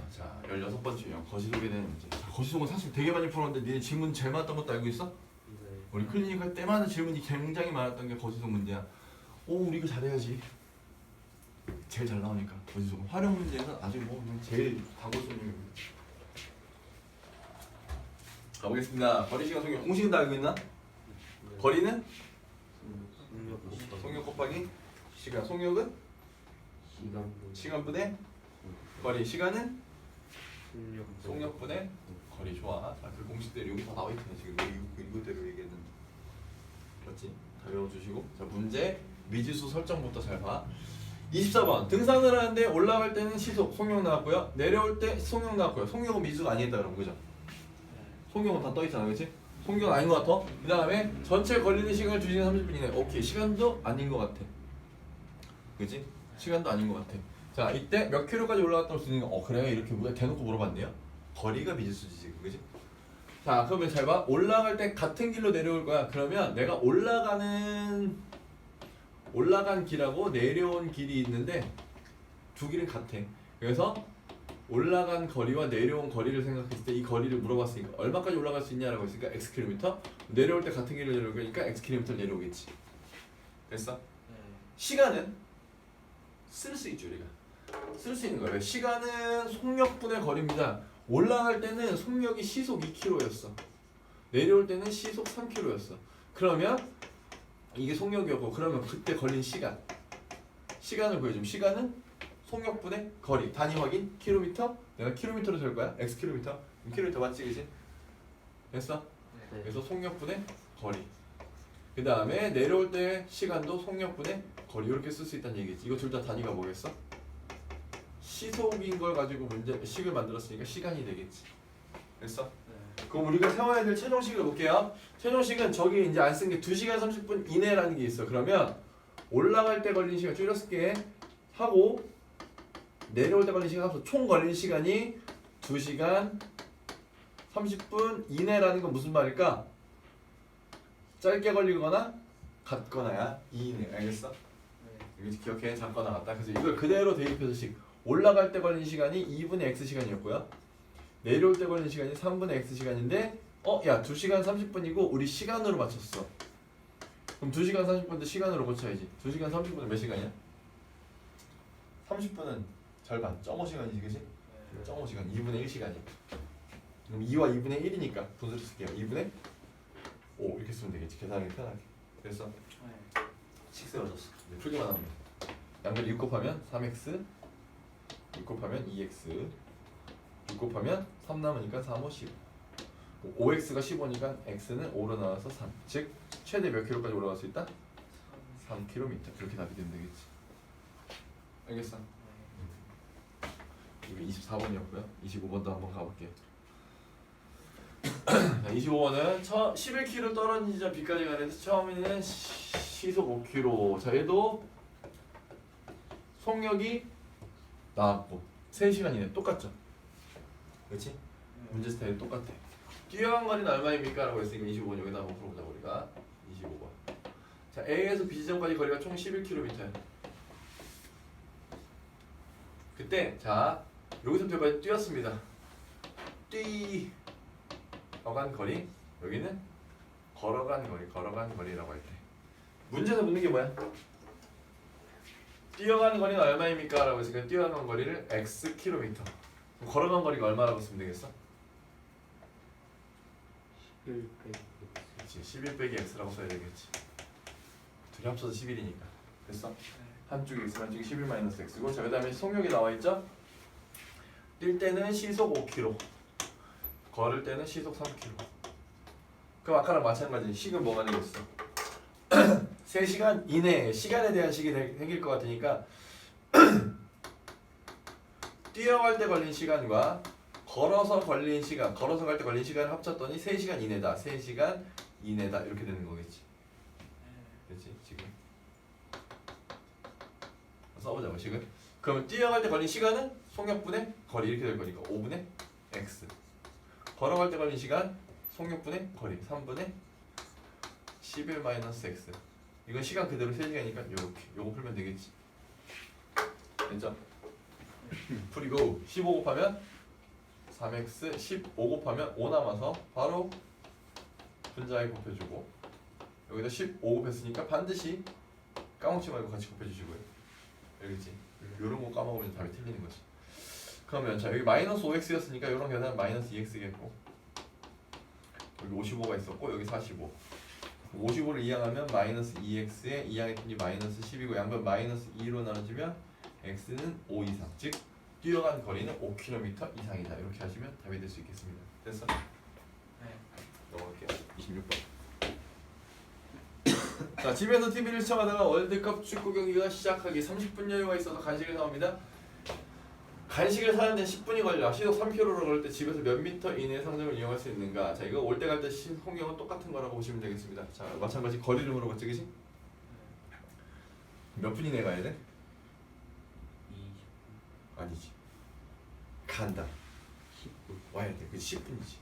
자, 16번째 유형 거짓속에 대한 문제. 자, 거짓속은 사실 되게 많이 풀었는데 니네 질문 제일 많았던 것도 알고 있어? 우리 클리닉 할 때마다 질문이 굉장히 많았던 게 거짓속 문제야. 오, 우리 이거 잘해야지. 제일 잘 나오니까. 거짓속은 활용 문제에서 아주 뭐 그냥 제일 광고 손님입니다. 가보겠습니다. 거리 시간 송역 공식은 다 알고 있나? 거리는? 송역 곱하기 시간. 송역은? 시간분의 거리. 시간은? 송역분의 거리. 좋아. 자, 그 공식대로 여기 다 나와 있잖아. 지금 이거대로 얘기했는데. 그렇지? 다 외워주시고. 자, 문제 미지수 설정부터 잘 봐. 24번 등산을 하는데 올라갈 때는 시속 송역 나왔고요. 내려올 때 송역 나왔고요. 송역은 미지수가 아니었다 그럼 그죠? 송역은 다 떠있잖아, 그렇지? 송역은 아닌 것 같아. 그 다음에 전체 걸리는 시간을 2시간 30분 이내. 오케이, 시간도 아닌 것 같아. 그렇지? 시간도 아닌 것 같아. 자, 이때 몇 킬로까지 올라갔다고 쓰니까 그래 이렇게 대놓고 물어봤네요. 거리가 미지수지 지금, 그렇지? 자, 그러면 잘 봐. 올라갈 때 같은 길로 내려올 거야. 그러면 내가 올라간 길하고 내려온 길이 있는데 두 길은 같아. 그래서 올라간 거리와 내려온 거리를 생각했을 때 이 거리를 물어봤으니까 얼마까지 올라갈 수 있냐라고 했으니까 x 킬로미터. 내려올 때 같은 길을 내려올 거니까 x 킬로미터 내려오겠지. 됐어? 시간은 쓸 수 있죠. 우리가 쓸 수 있는 거예요. 시간은 속력분의 거리입니다. 올라갈 때는 속력이 시속 2km였어. 내려올 때는 시속 3km였어. 그러면 이게 속력이었고, 그러면 그때 걸린 시간을 구해주면 시간은 속력분의 거리. 단위 확인 킬로미터. 내가 킬로미터로 될 거야. x 킬로미터. 킬로미터 맞지, 그지? 됐어? 네. 그래서 속력분의 거리. 그 다음에 내려올 때 시간도 속력분의 거리. 이렇게 쓸 수 있다는 얘기지. 이거 둘 다 단위가 뭐겠어? 시속인 걸 가지고 문제 식을 만들었으니까 시간이 되겠지. 됐어? 네. 그럼 우리가 세워야 될 최종식을 볼게요. 최종식은 저기 이제 안 쓴 게 2시간 30분 이내라는 게 있어. 그러면 올라갈 때 걸린 시간 줄였을게 하고 내려올 때 걸린 시간 합쳐 총 걸린 시간이 2시간 30분 이내라는 건 무슨 말일까? 짧게 걸리거나 같거나야 이내. 알겠어? 네. 이거 기억해. 작거나 같다. 그래서 이걸 그대로 대입해서 올라갈 때 걸린 시간이 2분의 x 시간이었고요. 내려올 때 걸린 시간이 3분의 x 시간인데 야 2시간 30분이고 우리 시간으로 맞췄어. 그럼 2시간 30분도 시간으로 고쳐야지. 2시간 30분은 몇 시간이야? 30분은 절반, 0.5시간이지, 그치? 0.5시간, 2분의 1시간이야. 그럼 2와 2분의 1이니까 분수를 쓸게요. 2분의 5 이렇게 쓰면 되겠지. 계산하기 편하게. 그래서 네. 식 세워졌어. 이제 풀기만 하면 돼. 양변 6 곱하면 3x 6 곱하면 2x 6 곱하면 3 남으니까 3, 5, 15 5x가 15니까 x는 5로 나와서 3 즉 최대 몇 킬로까지 올라갈 수 있다? 3km 그렇게 답이 되면 되겠지. 알겠어? 이거 24번이었고요 25번도 한번 가볼게요. 25번은 11km 떨어진 지점 B까지 가는데 처음에는 시속 5km. 자 얘도 속력이 나왔고 3시간 이내 똑같죠? 그렇지? 문제 스타일이 똑같아. 뛰어간 거리는 얼마입니까? 라고 했으니까 25번 여기다 한번 풀어보자 우리가. 25번. 자 A에서 B 지점까지 거리가 총 11km야. 그때 자 여기서부터 여기까지 뛰었습니다. 뛰어간 거리 여기는 걸어간 거리라고 할 때 문제에서 묻는 게 뭐야? 뛰어가는 거리는 얼마입니까? 라고 했으니까 뛰어간 거리를 x km. 걸어간 거리가 얼마라고 쓰면 되겠어? 11 빼기 그렇지. 11 빼기 x라고 써야 되겠지. 둘이 합쳐서 11이니까. 됐어? 한쪽이 x, 한쪽이 11 마이너스 x고 자, 그 다음에 속력이 나와있죠? 뛸 때는 시속 5km 걸을 때는 시속 3km. 그럼 아까랑 마찬가지. 식은 뭐가 되겠어? 3시간 이내 시간에 대한 식이 생길 것 같으니까 뛰어갈 때 걸린 시간과 걸어서 걸린 시간, 걸어서 갈 때 걸린 시간을 합쳤더니 3시간 이내다. 3시간 이내다. 이렇게 되는 거겠지. 그렇지? 지금 써보자고 식을. 그러면 뛰어갈 때 걸린 시간은 속력분의 거리 이렇게 될 거니까 5분의 x. 걸어갈 때 걸린 시간 속력분의 거리 3분의 11 마이너스 x. 이건 시간 그대로 3시간이니까 요렇게 요거 풀면 되겠지. 됐죠? 풀이고 15 곱하면 3x 15 곱하면 5 남아서 바로 분자에 곱해주고 여기다 15 곱했으니까 반드시 까먹지 말고 같이 곱해주시고요. 알겠지? 요런 거 까먹으면 답이 틀리는 거지. 그러면 자 여기 마이너스 5x였으니까 요런 계산은 마이너스 2x겠고 여기 55가 있었고 여기 45 55를 이항하면 마이너스 2x에 이항했더니 마이너스 10이고 양변 마이너스 2로 나눠주면 x는 5 이상 즉 뛰어간 거리는 5km 이상이다. 이렇게 하시면 답이 될 수 있겠습니다. 됐어? 네. 넘어갈게요. 26번. 자 집에서 TV를 시청하다가 월드컵 축구 경기가 시작하기 30분 여유가 있어서 간식을 사옵니다. 간식을 사는데 10분이 걸려. 시속 3km로 걸 때 집에서 몇 미터 이내의 상점을 이용할 수 있는가? 자 이거 올 때 갈 때 속력은 똑같은 거라고 보시면 되겠습니다. 자 마찬가지 거리를 물어봤지, 그지? 몇 분 이내 가야 돼? 20분. 아니지. 간다. 10분. 와야 돼. 그 10분이지.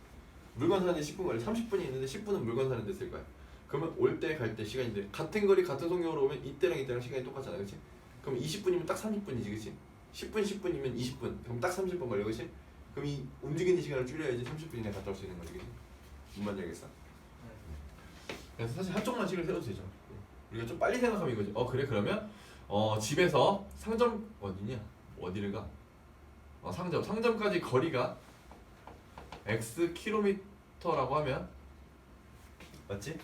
물건 사는데 10분 걸려. 30분이 있는데 10분은 물건 사는데 쓸 거야. 그러면 올 때 갈 때 시간인데 같은 거리 같은 속력으로 오면 이때랑 이때랑 시간이 똑같잖아, 그렇지? 그럼 20분이면 딱 30분이지, 그렇지? 10분 10분이면 20분. 그럼 딱 30분 걸려, 그렇지? 그럼 이 움직이는 시간을 줄여야지 30분 이내 갔다 올 수 있는 거지, 그렇지? 무슨 말인지 알겠어? 그래서 사실 한쪽만 식을 세워도 되죠. 우리가 좀 빨리 생각하면 이거지. 그래 그러면 집에서 상점 어디냐? 어디를 가? 상점까지 거리가 x 킬로미터라고 하면 맞지?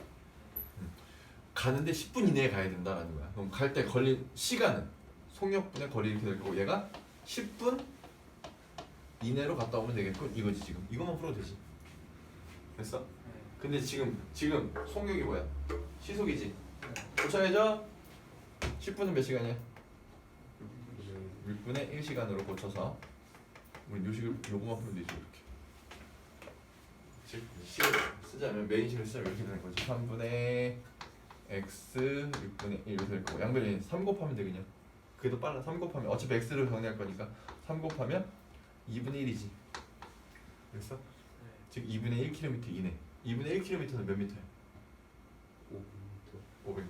가는데 10분 이내에 가야 된다라는 거야. 그럼 갈 때 걸린 시간은 속력분의 거리 이렇게 될 거고 얘가 10분 이내로 갔다 오면 되겠고 이거지 지금. 이것만 풀어도 되지. 됐어? 근데 지금 속력이 뭐야? 시속이지. 도착해줘. 10분은 몇 시간이야? 6분의 1시간으로 고쳐서 우리 요식을 요거만 풀면 되죠 이렇게. 즉 식을 쓰자면 메인식을 쓰자면 이렇게 되는 거죠. 3분의 x 6분의 1 이렇게 될 거고 양변에 3 곱하면 되거든요. 그게 더 빨라. 3 곱하면 어차피 x를 정리할 거니까 3 곱하면 2분의 1이지. 그래서 즉 2분의 1km 이내. 2분의 1km는 몇 미터야? 500m.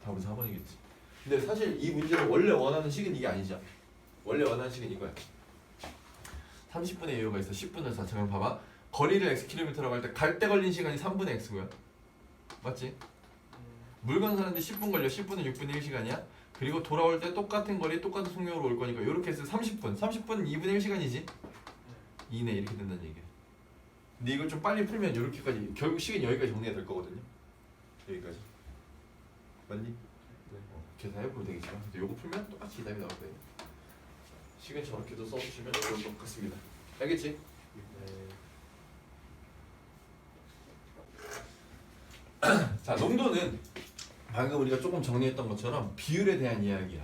답은 4번이겠지. 근데 사실 이 문제를 원래 원하는 식은 이게 아니죠. 원래 원하는 식은 이거야. 30분의 이유가 있어. 10분을 4층을 봐봐. 거리를 xkm라고 할 때 갈 때 걸린 시간이 3분의 x고요. 맞지? 물건 사는데 10분 걸려. 10분은 6분의 1시간이야. 그리고 돌아올 때 똑같은 거리 똑같은 속력으로 올 거니까 이렇게 해서 30분. 30분은 2분의 1시간이지. 이내 이렇게 된다는 얘기야. 근데 이걸 좀 빨리 풀면 이렇게까지 결국 식은 여기까지 정리가 될 거거든요. 여기까지. 맞니? 계산해보면 되겠지만 근데 요거 풀면 똑같이 이 답이 나올 거예요. 식은 저렇게도 써주시면 좋을 것 같습니다. 알겠지? 자, 농도는 방금 우리가 조금 정리했던 것처럼 비율에 대한 이야기야.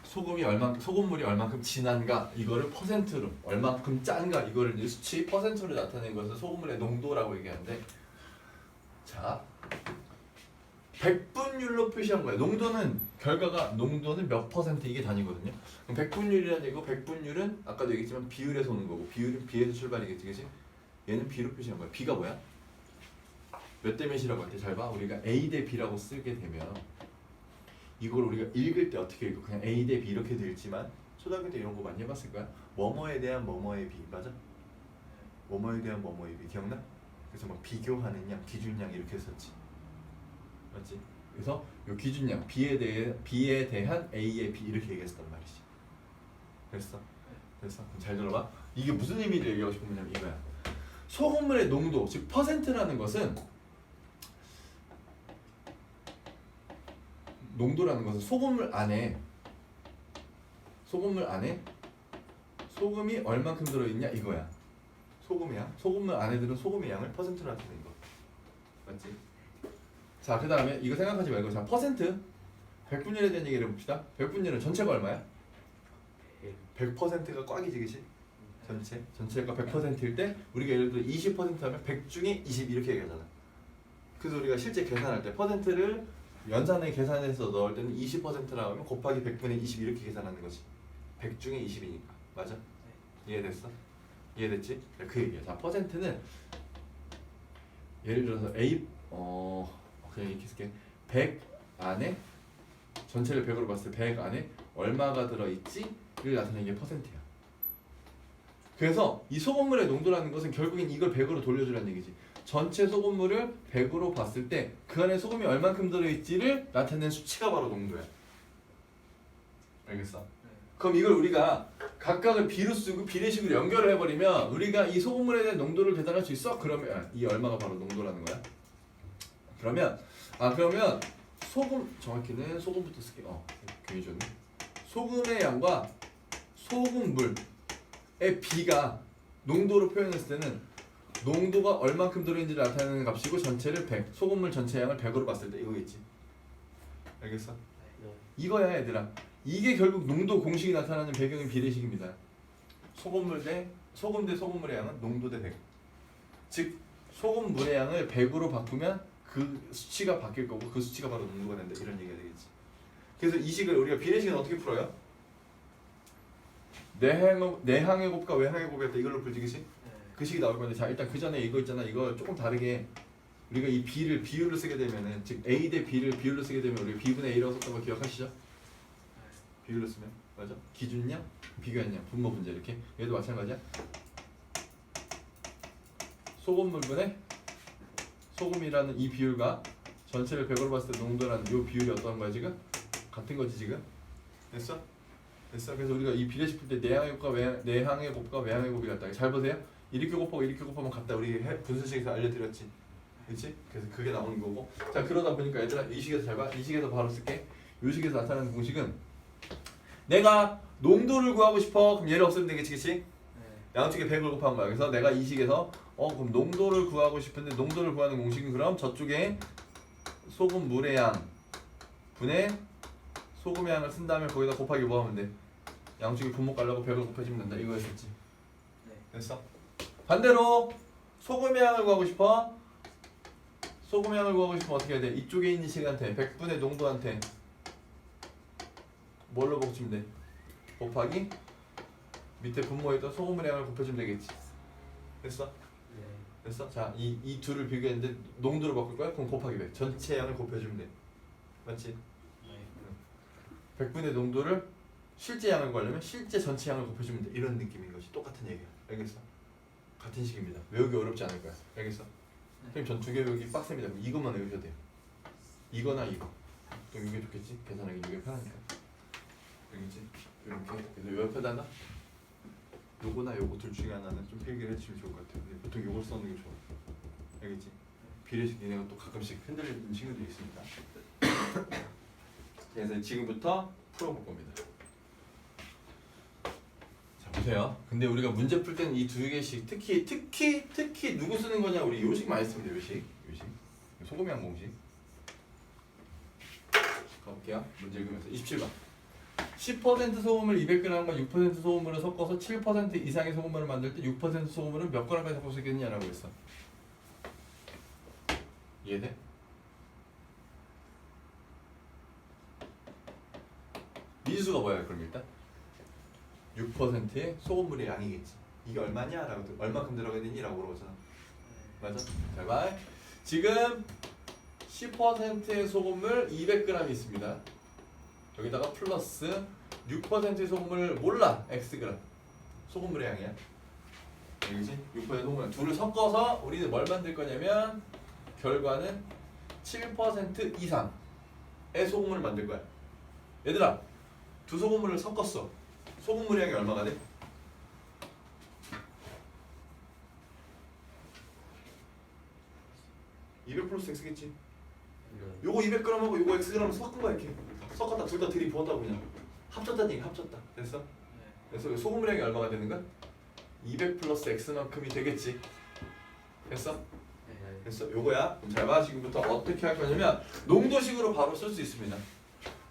소금물이 얼만큼 진한가 이거를 퍼센트로, 얼만큼 짠가 이거를 이제 수치 퍼센트로 나타낸 것을 소금물의 농도라고 얘기하는데, 자, 백분율로 표시한 거예요. 농도는 몇 퍼센트 이게 단위거든요. 그럼 백분율이라는 얘기고, 백분율은 아까도 얘기했지만 비율에서 오는 거고, 비율은 비에서 출발이겠지, 그치? 얘는 B로 표시한 거야. B가 뭐야? 몇 대 몇이라고 할 때 잘 봐. 우리가 A 대 B라고 쓰게 되면 이걸 우리가 읽을 때 어떻게 읽어? 그냥 A 대 B 이렇게 읽지만 초등학교 때 이런 거 많이 해봤을 거야. 뭐뭐에 대한 뭐뭐의 B, 맞아? 뭐뭐에 대한 뭐뭐의 B 기억나? 그래서 막 비교하는 양, 기준양 이렇게 썼지, 맞지? 그래서 요 기준양 B에 대한 A의 B 이렇게 얘기했었단 말이지. 됐어? 그럼 잘 들어봐. 이게 무슨 의미를 얘기하고 싶은 거냐면 이거야. 소금물의 농도, 즉 퍼센트라는 것은, 농도라는 것은 소금물 안에 소금이 얼만큼 들어있냐 이거야. 소금이야. 소금물 안에 들은 소금의 양을 퍼센트로 나타내는 거. 맞지? 자, 그 다음에 이거 생각하지 말고, 자, 퍼센트 백분율에 대한 얘기를 해봅시다. 백분율은 전체가 얼마야? 100%가 꽉이지, 그치? 전체가 100%일 때 우리가 예를 들어 20% 하면 100 중에 20 이렇게 얘기하잖아. 그래서 우리가 실제 계산할 때 퍼센트를 연산에 계산해서 넣을 때는 20%라고 하면 곱하기 100분의 20 이렇게 계산하는 거지. 100 중에 20이니까. 맞아? 이해됐어? 이해됐지? 그 얘기야. 자, 퍼센트는 예를 들어서 그냥 이렇게 쓸게. 100 안에, 전체를 100으로 봤을 때 100 안에 얼마가 들어있지를 나타내는 게 퍼센트야. 그래서 이 소금물의 농도라는 것은 결국엔 이걸 100으로 돌려주라는 얘기지. 전체 소금물을 100으로 봤을 때 그 안에 소금이 얼만큼 들어있지를 나타내는 수치가 바로 농도야. 알겠어? 그럼 이걸 우리가 각각을 비로 쓰고 비례식으로 연결을 해버리면 우리가 이 소금물에 대한 농도를 계산할 수 있어? 그러면 이 얼마가 바로 농도라는 거야. 그러면 정확히는 소금부터 쓸게. 괜히 줬네. 소금의 양과 소금물의 비가 농도로 표현했을 때는 농도가 얼만큼 들어있는지를 나타내는 값이고, 전체를 100, 소금물 전체 양을 100으로 봤을 때 이거겠지. 알겠어? 이거야 얘들아. 이게 결국 농도 공식이 나타나는 배경인 비례식입니다. 소금 대 소금물의 양은 농도 대 100. 즉 소금물의 양을 100으로 바꾸면 그 수치가 바뀔 거고, 그 수치가 바로 농도가 된다, 이런 얘기가 되겠지. 그래서 이 식을 우리가 비례식은 어떻게 풀어요? 내항의 곱과 외항의 곱이 할 때 이걸로 풀지, 그치? 그 식이 나올 건데, 자, 일단 그 전에 이거 있잖아. 이거 조금 다르게 우리가 이 B를 비율로 쓰게 되면은, 즉 A 대 B를 비율로 쓰게 되면 우리 B분의 A라고 썼던 거 기억하시죠? 비율로 쓰면 맞아? 기준량, 비교한량, 분모 분자 이렇게. 얘도 마찬가지야. 소금물분의 소금이라는 이 비율과 전체를 100으로 봤을 때 농도라는 이 비율이 어떤 거야 지금? 같은 거지 지금? 됐어? 그래서 우리가 이 비례식 풀 때 내항의 곱과 외항의 곱이 같다. 잘 보세요. 이렇게 곱하고 이렇게 곱하면 같다. 우리 분수식에서 알려드렸지. 그렇지? 그래서 그게 나오는 거고. 자, 그러다 보니까 얘들아, 이 식에서 잘 봐. 이 식에서 바로 쓸게. 이 식에서 나타나는 공식은, 내가 농도를 구하고 싶어. 그럼 얘를 없애면 되겠지, 그치? 양쪽에 100을 곱한 거야. 그래서 내가 이 식에서 그럼 농도를 구하고 싶은데, 농도를 구하는 공식은 그럼 저쪽에 소금물의 양 분의 소금의 양을 쓴 다음에 거기다 곱하기 뭐 하면 돼? 양쪽이 분모 깔라고 100을 곱해주면 된다. 이거였었지. 네. 됐어? 반대로 소금의 양을 구하고 싶어? 소금의 양을 구하고 싶으면 어떻게 해야 돼? 이쪽에 있는 식한테 100분의 농도한테 뭘로 곱주면 돼? 곱하기 밑에 분모에다 소금의 양을 곱해주면 되겠지. 됐어? 네. 됐어? 자, 이 둘을 비교했는데 농도를 바꿀 거야? 그럼 곱하기 100. 전체 양을 곱해주면 돼. 맞지? 네. 100분의 농도를 실제 양을 구하려면 실제 전체 양을 곱해주면 돼. 이런 느낌인 것이 똑같은 얘기야. 알겠어? 같은 식입니다. 외우기 어렵지 않을 거야. 알겠어? 선생님 전 두 개 외우기 빡셉니다. 그럼 이것만 외우셔도 돼요. 이거나 이거. 또 이게 좋겠지? 계산하기 이게 편하니까. 알겠지? 이렇게. 그래서 옆에다가 요거나 요거 둘 중에 하나는 좀 필기를 해주시면 좋을 것 같아요. 근데 보통 요걸 써는 게 좋아. 알겠지? 비례식 얘네가 또 가끔씩 흔들리는 친구들이 있습니다. 그래서 지금부터 풀어볼 겁니다. 자 보세요. 근데 우리가 문제 풀 때는 이 두 개씩 특히 누구 쓰는 거냐? 우리 요식 많이 씁니다. 요식. 소금양 공식. 가볼게요. 문제 읽으면서 27번. 10% 소금을 200g과 6% 소금물을 섞어서 7% 이상의 소금물을 만들 때 6% 소금물을 몇 g까지 섞을 수 있겠느냐라고 했어. 이해돼? 미지수가 뭐야 그럼 일단? 6%의 소금물의 양이겠지. 이게 얼마냐? 라고 얼마큼 들어가야 되니? 라고 물어보잖아. 맞아? 잘 봐. 지금 10%의 소금물 200g 있습니다. 여기다가 플러스 6%의 소금물 몰라. Xg. 소금물의 양이야. 여기지? 6%의 소금물. 둘을 섞어서 우리는 뭘 만들 거냐면 결과는 7% 이상의 소금물을 만들 거야. 얘들아, 두 소금물을 섞었어. 소금물의 양이 얼마가 돼? 200 플러스 X겠지? 요거 200g하고 요거 Xg을 섞은 거야 이렇게. 섞었다 둘 다 들이부었다고 그냥. 합쳤다는 얘기 합쳤다. 됐어? 네. 그래서 소금물의 양이 얼마가 되는 거야? 200 플러스 X만큼이 되겠지. 됐어? 네. 됐어? 요거야. 그럼 잘 봐. 지금부터 어떻게 할 거냐면 농도식으로 바로 쓸 수 있습니다.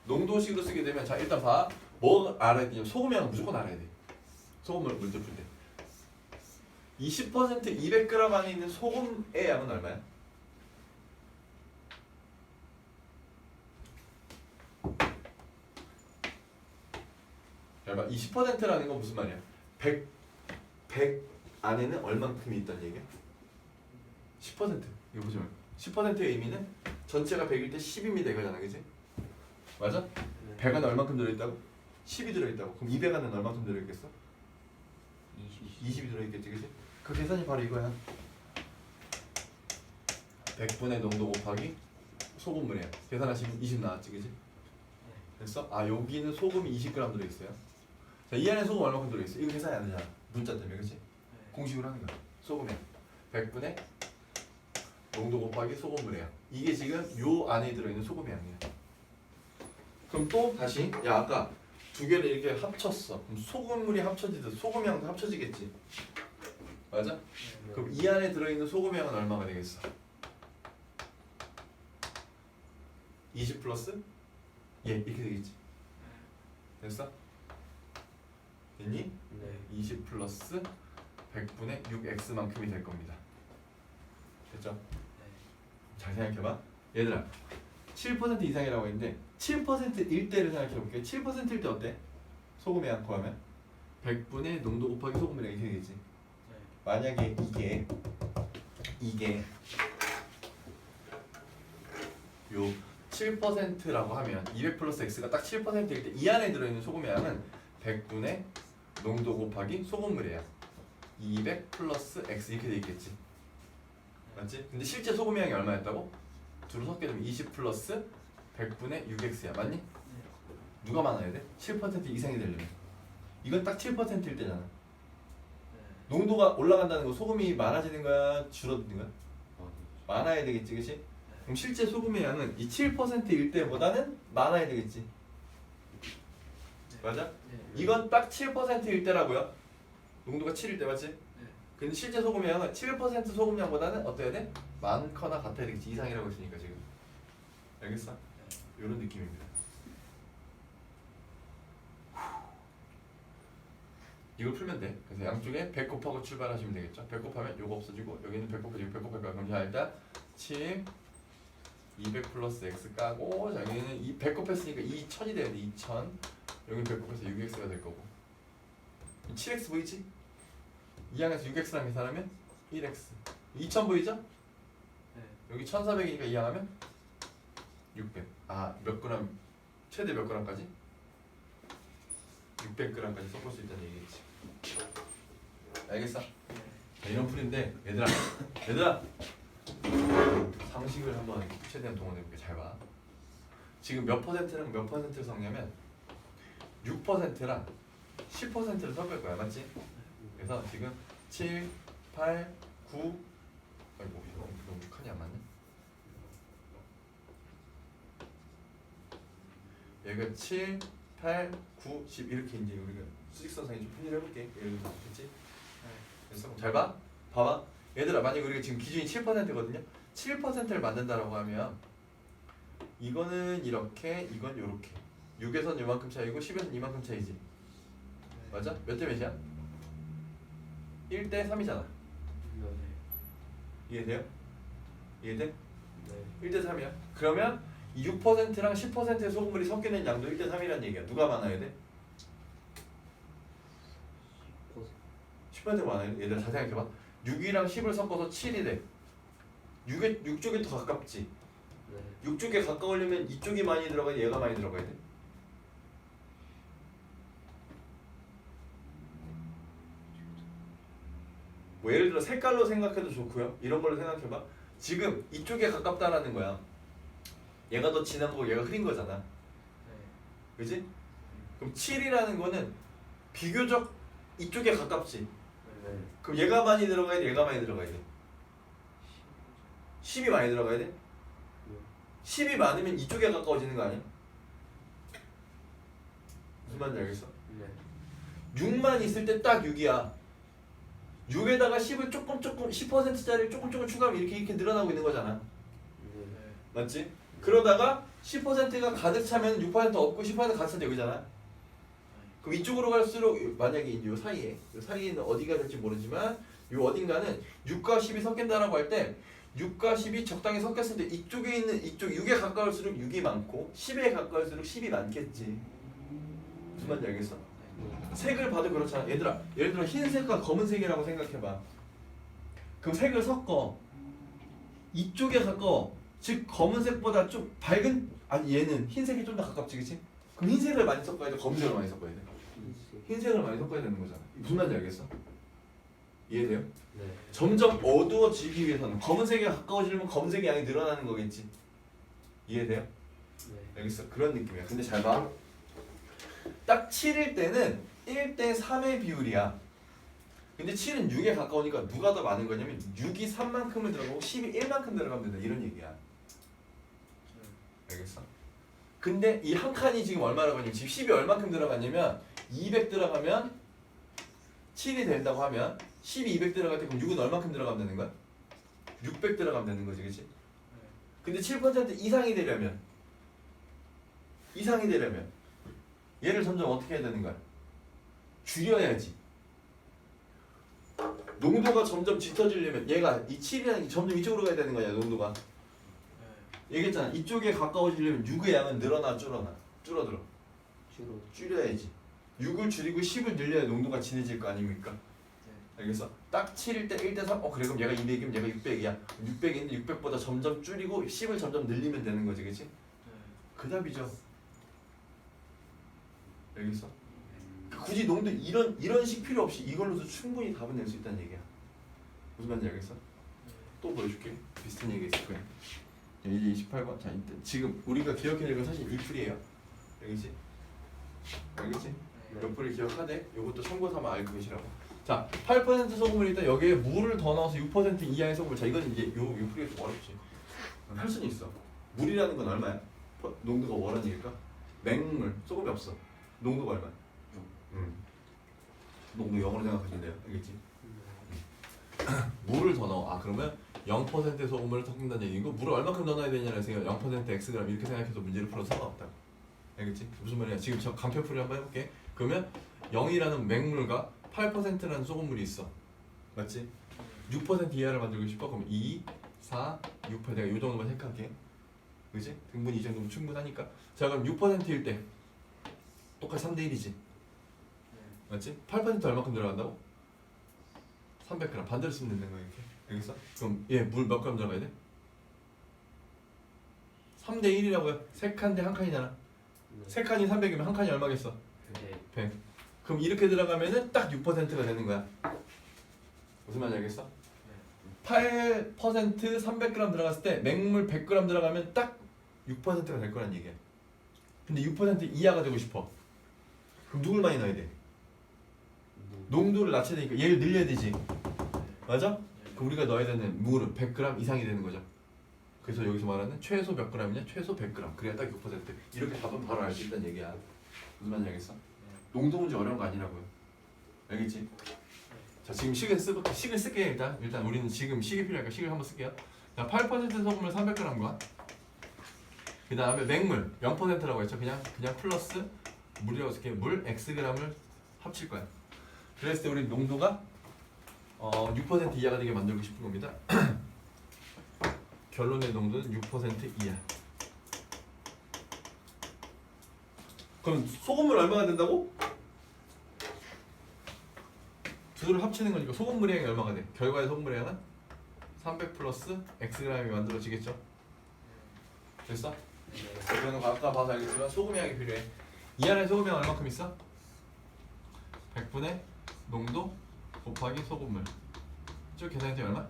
농도식으로 쓰게 되면 자 일단 봐. 뭐 알아야 되냐면 소금의 양은 무조건 알아야 돼. 소금을 문제 풀 때. 이 10% 200g 안에 있는 소금의 양은 얼마야? 잘 봐. 이 10%라는 건 무슨 말이야? 100 안에는 얼만큼이 있다는 얘기야? 10%. 이거 보시면 10%의 의미는 전체가 100일 때 10입니다 이거잖아, 그지? 맞아? 100 안에 얼만큼 들어있다고? 10이 들어있다고. 그럼 200 안에는 얼만큼 들어있겠어? 20이 들어있겠지, 그지? 그 계산이 바로 이거야. 100분의 농도 곱하기 소금물이야. 계산하시면 20 나왔지, 그지? 됐어? 아 여기는 소금이 20g 들어있어요. 자, 이 안에 소금 얼마큼 들어있어? 이거 계산이 안 되잖아. 문자 때문에, 그치? 공식으로 하는 거야. 소금이야. 100분의 농도 곱하기 소금물이야. 이게 지금 요 안에 들어있는 소금의 양이야. 그럼 또 다시 야 아까 두 개를 이렇게 합쳤어. 그럼 소금물이 합쳐지듯 소금 양도 합쳐지겠지. 맞아? 그럼 이 안에 들어있는 소금 양은 얼마가 되겠어? 20 플러스? 예, 이렇게 되겠지. 됐어? 됐니? 네. 20 플러스 100분의 6x만큼이 될 겁니다. 됐죠? 잘 생각해봐. 얘들아 7% 이상이라고 했는데 7%일 때를 생각해볼게. 7%일 때 어때? 소금의 양 구하면 100분의 농도 곱하기 소금의 양이 되겠지. 만약에 이게 요 7%라고 하면 200 플러스 x가 딱 7%일 때 이 안에 들어있는 소금의 양은 100분의 농도 곱하기 소금물의 양 200 플러스 x 이렇게 돼 있겠지. 맞지? 근데 실제 소금의 양이 얼마였다고? 둘을 섞게 되면 20 플러스 100분의 6x야. 맞니? 누가 많아야 돼? 7% 이상이 되려면. 이건 딱 7%일 때잖아. 농도가 올라간다는 거 소금이 많아지는 거야? 줄어드는 거야? 많아야 되겠지, 그치? 그럼 실제 소금의 양은 이 7%일 때보다는 많아야 되겠지. 맞아? 이건 딱 7%일 때라고요. 농도가 7일 때 맞지? 근데 실제 소금의 양은 7% 소금량보다는 어때야 돼? 많거나 같아야 되겠지. 이상이라고 했으니까 지금. 알겠어? 이런 느낌입니다. 이걸 풀면 돼. 그래서 양쪽에 100 곱하고 출발하시면 되겠죠. 100 곱하면 요거 없어지고 여기는 100 곱하고 100 곱하고 그럼 자 일단 7 200 플러스 x 까고 자 여기는 100 곱했으니까 2000이 돼야 돼. 2000 여기 100 곱해서 6x가 될 거고 7x 보이지? 2항에서 6x랑 계산하면 1x 2000 보이죠? 네. 여기 1400이니까 2항하면 600 아 몇 그램 최대 몇 그램까지? 600g까지 섞을 수 있다는 얘기겠지. 알겠어? 자, 이런 풀인데 얘들아 상식을 한번 최대한 동원해볼게. 잘 봐. 지금 몇 퍼센트랑 몇 퍼센트를 섞냐면 6%랑 10%를 섞을 거야. 맞지? 그래서 지금 7, 8, 9 아이고 이거 너무 칸이 안 맞네. 여기가 7, 8, 9, 10 이렇게 이제 우리가 수직선상에 좀 편의를 해볼게. 예를 들어서 됐지? 그래서 잘 봐. 봐봐. 얘들아 만약에 우리가 지금 기준이 7%거든요. 7%를 만든다라고 하면 이거는 이렇게 이건 요렇게 6에선 요만큼 차이고 10에선 이만큼 차이지. 맞아? 몇 대 몇이야? 1대 3이잖아. 이해돼요? 이해돼? 네. 1대 3이야. 그러면 이 6%랑 10%의 소금물이 섞이는 양도 1대 3이라는 얘기야. 누가 많아야 돼? 10%가 많아야 돼. 얘들아 잘 생각해봐. 6이랑 10을 섞어서 7이 돼. 6쪽이 더 가깝지. 네. 6쪽에 가까우려면 이쪽이 많이 들어가야 돼? 얘가 많이 들어가야 돼? 뭐 예를 들어 색깔로 생각해도 좋고요. 이런 걸로 생각해봐. 지금 이쪽에 가깝다라는 거야. 얘가 더 진한 거고 얘가 흐린 거잖아. 네. 그지? 그럼 7이라는 거는 비교적 이쪽에 가깝지. 네. 그럼 얘가 많이 들어가야 돼? 얘가 많이 들어가야 돼? 10이 많이 들어가야 돼? 10이 많으면 이쪽에 가까워지는 거 아니야? 무슨 말인지 알겠어? 네. 6만 있을 때 딱 6이야. 6에다가 10을 조금 10%짜리를 조금 추가하면 이렇게 늘어나고 있는 거잖아. 네. 맞지? 그러다가 10%가 가득 차면 6% 없고 10% 가득 차면 여기잖아. 그럼 이쪽으로 갈수록 만약에 이제 요 사이에는 어디가 될지 모르지만 요 어딘가는 6과 10이 섞인다라고 할 때 6과 10이 적당히 섞였을 때 이쪽에 있는 이쪽 6에 가까울수록 6이 많고 10에 가까울수록 10이 많겠지. 무슨 말인지 알겠어? 색을 봐도 그렇잖아. 얘들아 예를 들어 흰색과 검은색이라고 생각해봐. 그럼 색을 섞어. 이쪽에 가까워. 즉 검은색보다 좀 밝은 아니 얘는 흰색이 좀 더 가깝지 그치? 그럼 흰색을 많이 섞어야 돼? 검은색을 많이 섞어야 돼? 흰색을 많이 섞어야 되는 거잖아. 무슨 말인지 알겠어? 이해돼요? 네. 점점 어두워지기 위해서는 검은색에 가까워지려면 검은색의 양이 늘어나는 거겠지. 이해돼요? 네. 알겠어. 그런 느낌이야. 근데 잘 봐. 딱 7일 때는 1대 3의 비율이야. 근데 7은 6에 가까우니까 누가 더 많은 거냐면 6이 3만큼을 들어가고 10이 1만큼 들어가면 된다. 이런 얘기야. 알겠어? 근데 이 한 칸이 지금 얼마라고 하냐면 지금 10이 얼만큼 들어갔냐면 200 들어가면 7이 된다고 하면 10이 200 들어갈 때 그럼 6은 얼만큼 들어가면 되는 거야? 600 들어가면 되는 거지 그치? 근데 7% 이상이 되려면 얘를 점점 어떻게 해야 되는 거야? 줄여야지. 농도가 점점 짙어지려면 얘가 이 7이라는 게 점점 이쪽으로 가야 되는 거야 농도가. 얘기했잖아. 이쪽에 가까워지려면 6의 양은 늘어나 줄어들어? 줄여야지. 6을 줄이고 10을 늘려야 농도가 진해질 거 아닙니까? 알겠어? 딱 7일 때 1대 3? 그래 그럼 얘가 200이면 얘가 600이야 600인데 600보다 점점 줄이고 10을 점점 늘리면 되는 거지 그치? 그 답이죠. 알겠어? 굳이 농도 이런 식 필요 없이 이걸로도 충분히 답을 낼 수 있다는 얘기야. 무슨 말인지 알겠어? 또 보여줄게. 비슷한 얘기 있을 거야. 이제 28번. 자, 지금 우리가 기억해야 될 건 사실 이 풀이에요. 알겠지? 알겠지? 몇 풀을 기억하되 이것도 참고 삼아 알고 계시라고. 자, 8% 소금을 일단 여기에 물을 더 넣어서 6% 이하의 소금을. 자, 이건 이제 요 풀이가 좀 어렵지. 할 수는 있어. 물이라는 건 얼마야? 농도가 원원이니까. 맹물, 소금이 없어. 농도가 얼마야? 농도 0으로 생각하시면 돼요. 알겠지? 물을 더 넣어. 그러면 0% 소금을 섞는다는 얘기고 물을 얼마큼 넣어야 되냐는 생각 0% xg 이렇게 생각해서 문제를 풀어도 상관없다. 알겠지? 무슨 말이야? 지금 저 간편풀이 한번 해볼게. 그러면 0이라는 맹물과 8%라는 소금물이 있어. 맞지? 6% 이하를 만들고 싶어? 그럼 2, 4, 6% 내가 이 정도만 생각할게. 그지? 등분이 이 정도면 충분하니까. 자 그럼 6%일 때 똑같이 3대 1이지. 맞지? 8% 얼마큼 들어간다고? 300g. 반대로 쓰면 된다는 거야 이렇게. 여기서? 그럼 얘 물 몇 그램 들어가야 돼? 3대 1이라고요. 세 칸인데 한 칸이잖아. 세 칸이 300이면 한 칸이 얼마겠어? 100. 그럼 이렇게 들어가면은 딱 6%가 되는 거야. 무슨 말인지 알겠어? 8% 300g 들어갔을 때 맹물 100g 들어가면 딱 6%가 될 거란 얘기야. 근데 6% 이하가 되고 싶어. 그럼 누굴 많이 넣어야 돼? 농도를 낮춰야 되니까 얘를 늘려야 되지. 맞아? 그럼 우리가 넣어야 되는 물은 100g 이상이 되는 거죠. 그래서 여기서 말하는 최소 몇 g이냐? 최소 100g. 그래야 딱 6%. 이렇게 답은 바로 알 수 있다는 얘기야. 무슨 말인지 알겠어? 농도 문제 어려운 거 아니라고요. 알겠지? 자 지금 식을 쓸게요 일단 우리는 지금 식이 필요하니까 식을 한번 쓸게요. 자 8% 소금을 300g과 그 다음에 맹물 0%라고 했죠. 그냥 플러스 물이라고 쓸게요. 물 xg을 합칠 거야. 그랬을 때 우리 농도가 6% 이하가 되게 만들고 싶은 겁니다. 결론의 농도는 6% 이하. 그럼 소금물 얼마가 된다고? 둘을 합치는 거니까 소금물의 양이 얼마가 돼? 결과의 소금물의 양은 300 플러스 xg이 만들어지겠죠? 됐어? 그러면 아까 봐서 알겠지만 소금의 양이 필요해. 이 안에 소금의 양 얼마큼 있어? 100분의 농도 곱하기 소금물. 쭉 계산했더니 얼마?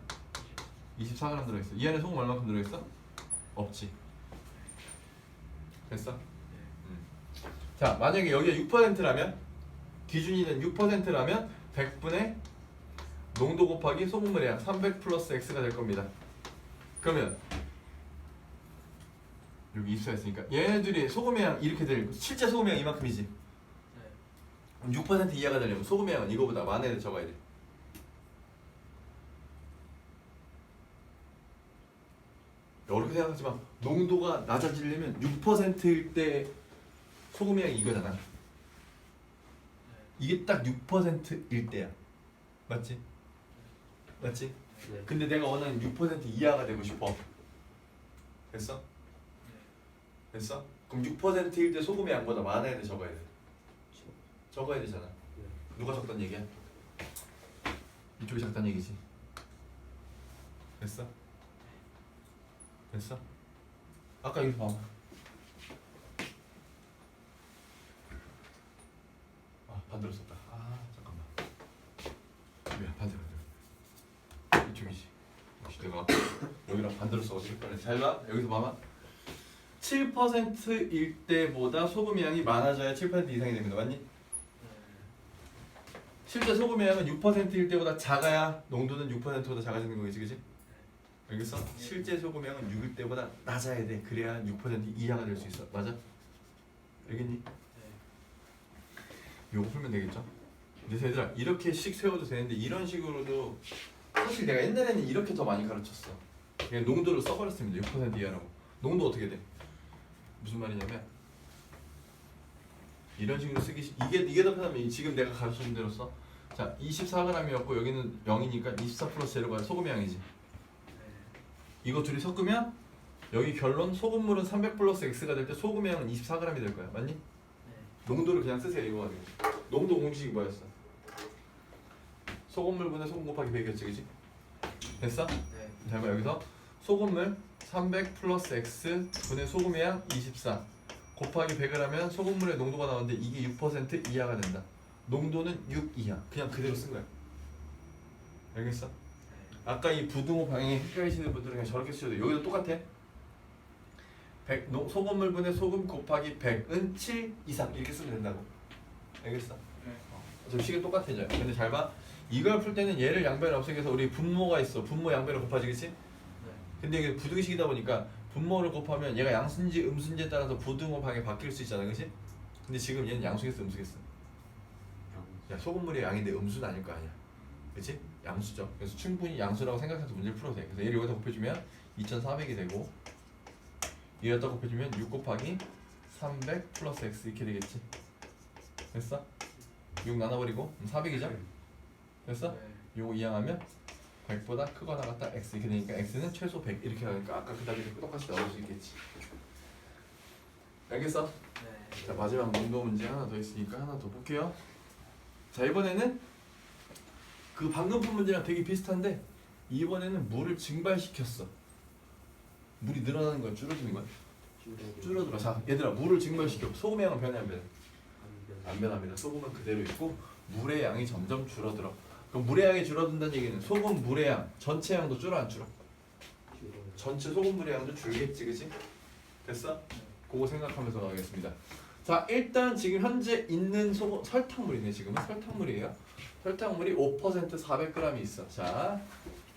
24g 들어있어. 이 안에 소금 얼마큼 들어있어? 없지. 됐어? 자 만약에 여기가 6%라면 기준이 된 6%라면 100분의 농도 곱하기 소금물의 양 300 플러스 x가 될 겁니다. 그러면 여기 24 했으니까 얘네들이 소금의 양 이렇게 될 실제 소금의 양 이만큼이지. 6% 이하가 되려면 소금의 양은 이거보다 만회를 적어야 돼. 어렵게 생각하지만 농도가 낮아지려면 6%일 때 소금의 양이 이거잖아. 이게 딱 6%일 때야. 맞지? 맞지? 네. 근데 내가 원하는 6% 이하가 되고 싶어. 됐어? 됐어? 그럼 6%일 때 소금의 양보다 많아야 돼, 적어야 돼? 적어야 되잖아. 누가 적단 얘기야? 이쪽이 적단 얘기지. 됐어? 됐어? 아까 여기서 봐봐. 반대로 썼다. 잠깐만. 미안, 반대로. 이쪽이지. 혹시 내가 여기랑 반대로 써가지고 헷갈려. 잘 봐. 여기서 봐봐. 7%일 때보다 소금의 양이 많아져야 7% 이상이 됩니다. 맞니? 실제 소금의 양은 6%일 때보다 작아야 농도는 6%보다 작아지는 거겠지, 그치? 알겠어? 실제 소금의 양은 6일 때보다 낮아야 돼. 그래야 6% 이하가 될 수 있어. 맞아? 알겠니? 요거 풀면 되겠죠? 근데 얘들아 이렇게 식 세워도 되는데 이런 식으로도 사실 내가 옛날에는 이렇게 더 많이 가르쳤어. 그냥 농도를 써버렸습니다. 6% 이하라고. 농도 어떻게 돼? 무슨 말이냐면 이런 식으로 쓰기 이게 더 편하면 지금 내가 가르쳐준 대로 써. 자 24g이었고 여기는 0이니까 24 플러스 제로가 소금의 양이지. 이거 둘이 섞으면 여기 결론 소금물은 300 플러스 x가 될 때 소금의 양은 24g이 될 거야. 맞니? 농도를 그냥 쓰세요. 이거 가지고. 농도 공식이 뭐였어? 소금물분의 소금 곱하기 100이었지, 그치? 됐어? 네. 자, 그럼 여기서 소금물 300 플러스 x 분의 소금의 양 24 곱하기 100을 하면 소금물의 농도가 나오는데 이게 6% 이하가 된다. 농도는 6 이하. 그냥 그대로 쓴 거야. 알겠어? 아까 이 부등호 방향이 헷갈리시는 분들은 그냥 저렇게 쓰셔도 돼. 여기도 똑같아. 100, 소금물분의 소금 곱하기 100은 7 이상 이렇게 쓰면 된다고. 알겠어? 좀 식이 똑같아져요. 근데 잘 봐. 이걸 풀 때는 얘를 양변에 없애기 위해서 우리 분모가 있어. 분모 양변을 곱하지, 그치? 근데 이게 부등식이다 보니까 분모를 곱하면 얘가 양수인지 음수인지에 따라서 부등호 방향이 바뀔 수 있잖아, 그치? 근데 지금 얘는 양수겠어, 음수겠어? 야, 소금물의 양인데 음수는 아닐 거 아니야, 그치? 양수죠. 그래서 충분히 양수라고 생각해서 문제를 풀어도 돼. 그래서 얘를 여기다 곱해주면 2400이 되고 얘에다 곱해주면 6 곱하기 300 플러스 x 이렇게 되겠지. 됐어? 6 나눠버리고 400이죠? 됐어? 네. 요거 이항하면 100보다 크거나 같다 x 이렇게 되니까 x는 최소 100 이렇게 하니까 아까 그 답이 똑같이 나올 수 있겠지. 알겠어? 네. 자 마지막 농도 문제 하나 더 있으니까 하나 더 볼게요. 자 이번에는 그 방금 푼 문제랑 되게 비슷한데 이번에는 물을 증발시켰어. 물이 늘어나는 거야 줄어드는 거야? 줄어들어. 자 얘들아 물을 증발시켜. 소금의 양은 변해 안 변해? 안 변합니다. 소금은 그대로 있고 물의 양이 점점 줄어들어. 그럼 물의 양이 줄어든다는 얘기는 소금 물의 양 전체 양도 줄어 안 줄어? 전체 소금 물의 양도 줄겠지 그치? 됐어? 그거 생각하면서 가겠습니다. 자 일단 지금 현재 있는 소금 설탕물이네. 지금은 설탕물이에요. 설탕물이 5% 400g이 있어. 자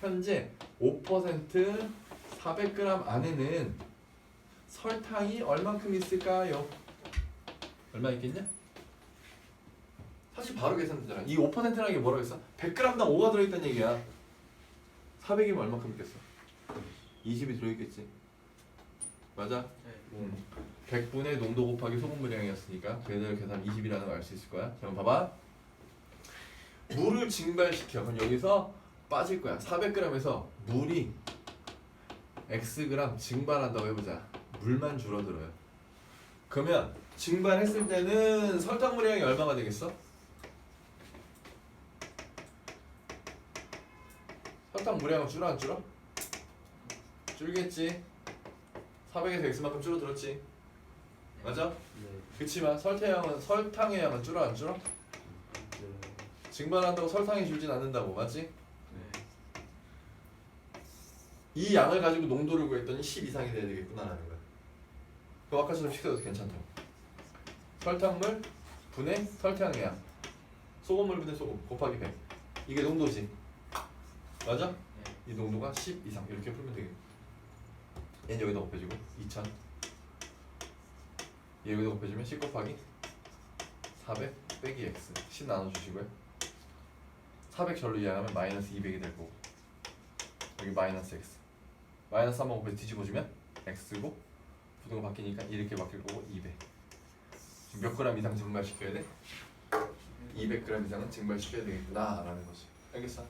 현재 5% 400g 안에는 설탕이 얼만큼 있을까요? 얼마 있겠냐? 사실 바로 계산되잖아. 이 5%라는 게 뭐라고 했어? 100g당 5가 들어있다는 얘기야. 400이면 얼만큼 있겠어? 20이 들어있겠지. 맞아? 네. 100분의 농도 곱하기 소금물량이었으니까 그대로 계산 20이라는 걸 알 수 있을 거야. 자 그럼 봐봐. 물을 증발시켜. 그럼 여기서 빠질 거야. 400g에서 물이 Xg 증발한다고 해보자. 물만 줄어들어요. 그러면 증발했을 때는 설탕물량이 얼마가 되겠어? 설탕 물량은 줄어 안 줄어? 줄겠지. 400에서 X만큼 줄어들었지. 맞아? 네. 그치만 설탕의 양은 줄어 안 줄어? 증발한다고 설탕이 줄진 않는다고. 맞지? 네. 이 양을 가지고 농도를 구했더니 10 이상이 돼야 되겠구나라는 거야. 그럼 아까처럼 식사도 괜찮다. 설탕물 분의 설탕의 양 소금물 분의 소금 곱하기 100 이게 농도지. 맞아? 네. 이 농도가 10 이상 이렇게 풀면 되겠네. 얘는 여기다 곱해주고 2000 얘 여기다 곱해주면 10 곱하기 400 빼기 x 10 나눠주시고요. 400 절로 이항하면 마이너스 200이 될 거고 여기 마이너스 x 마이너스 3번 곱해서 뒤집어주면 x고 부등호 바뀌니까 이렇게 바뀔 거고 200 지금 몇 그램 이상 증발시켜야 돼? 200g 이상은 증발시켜야 되겠구나 라는 거지. 알겠어?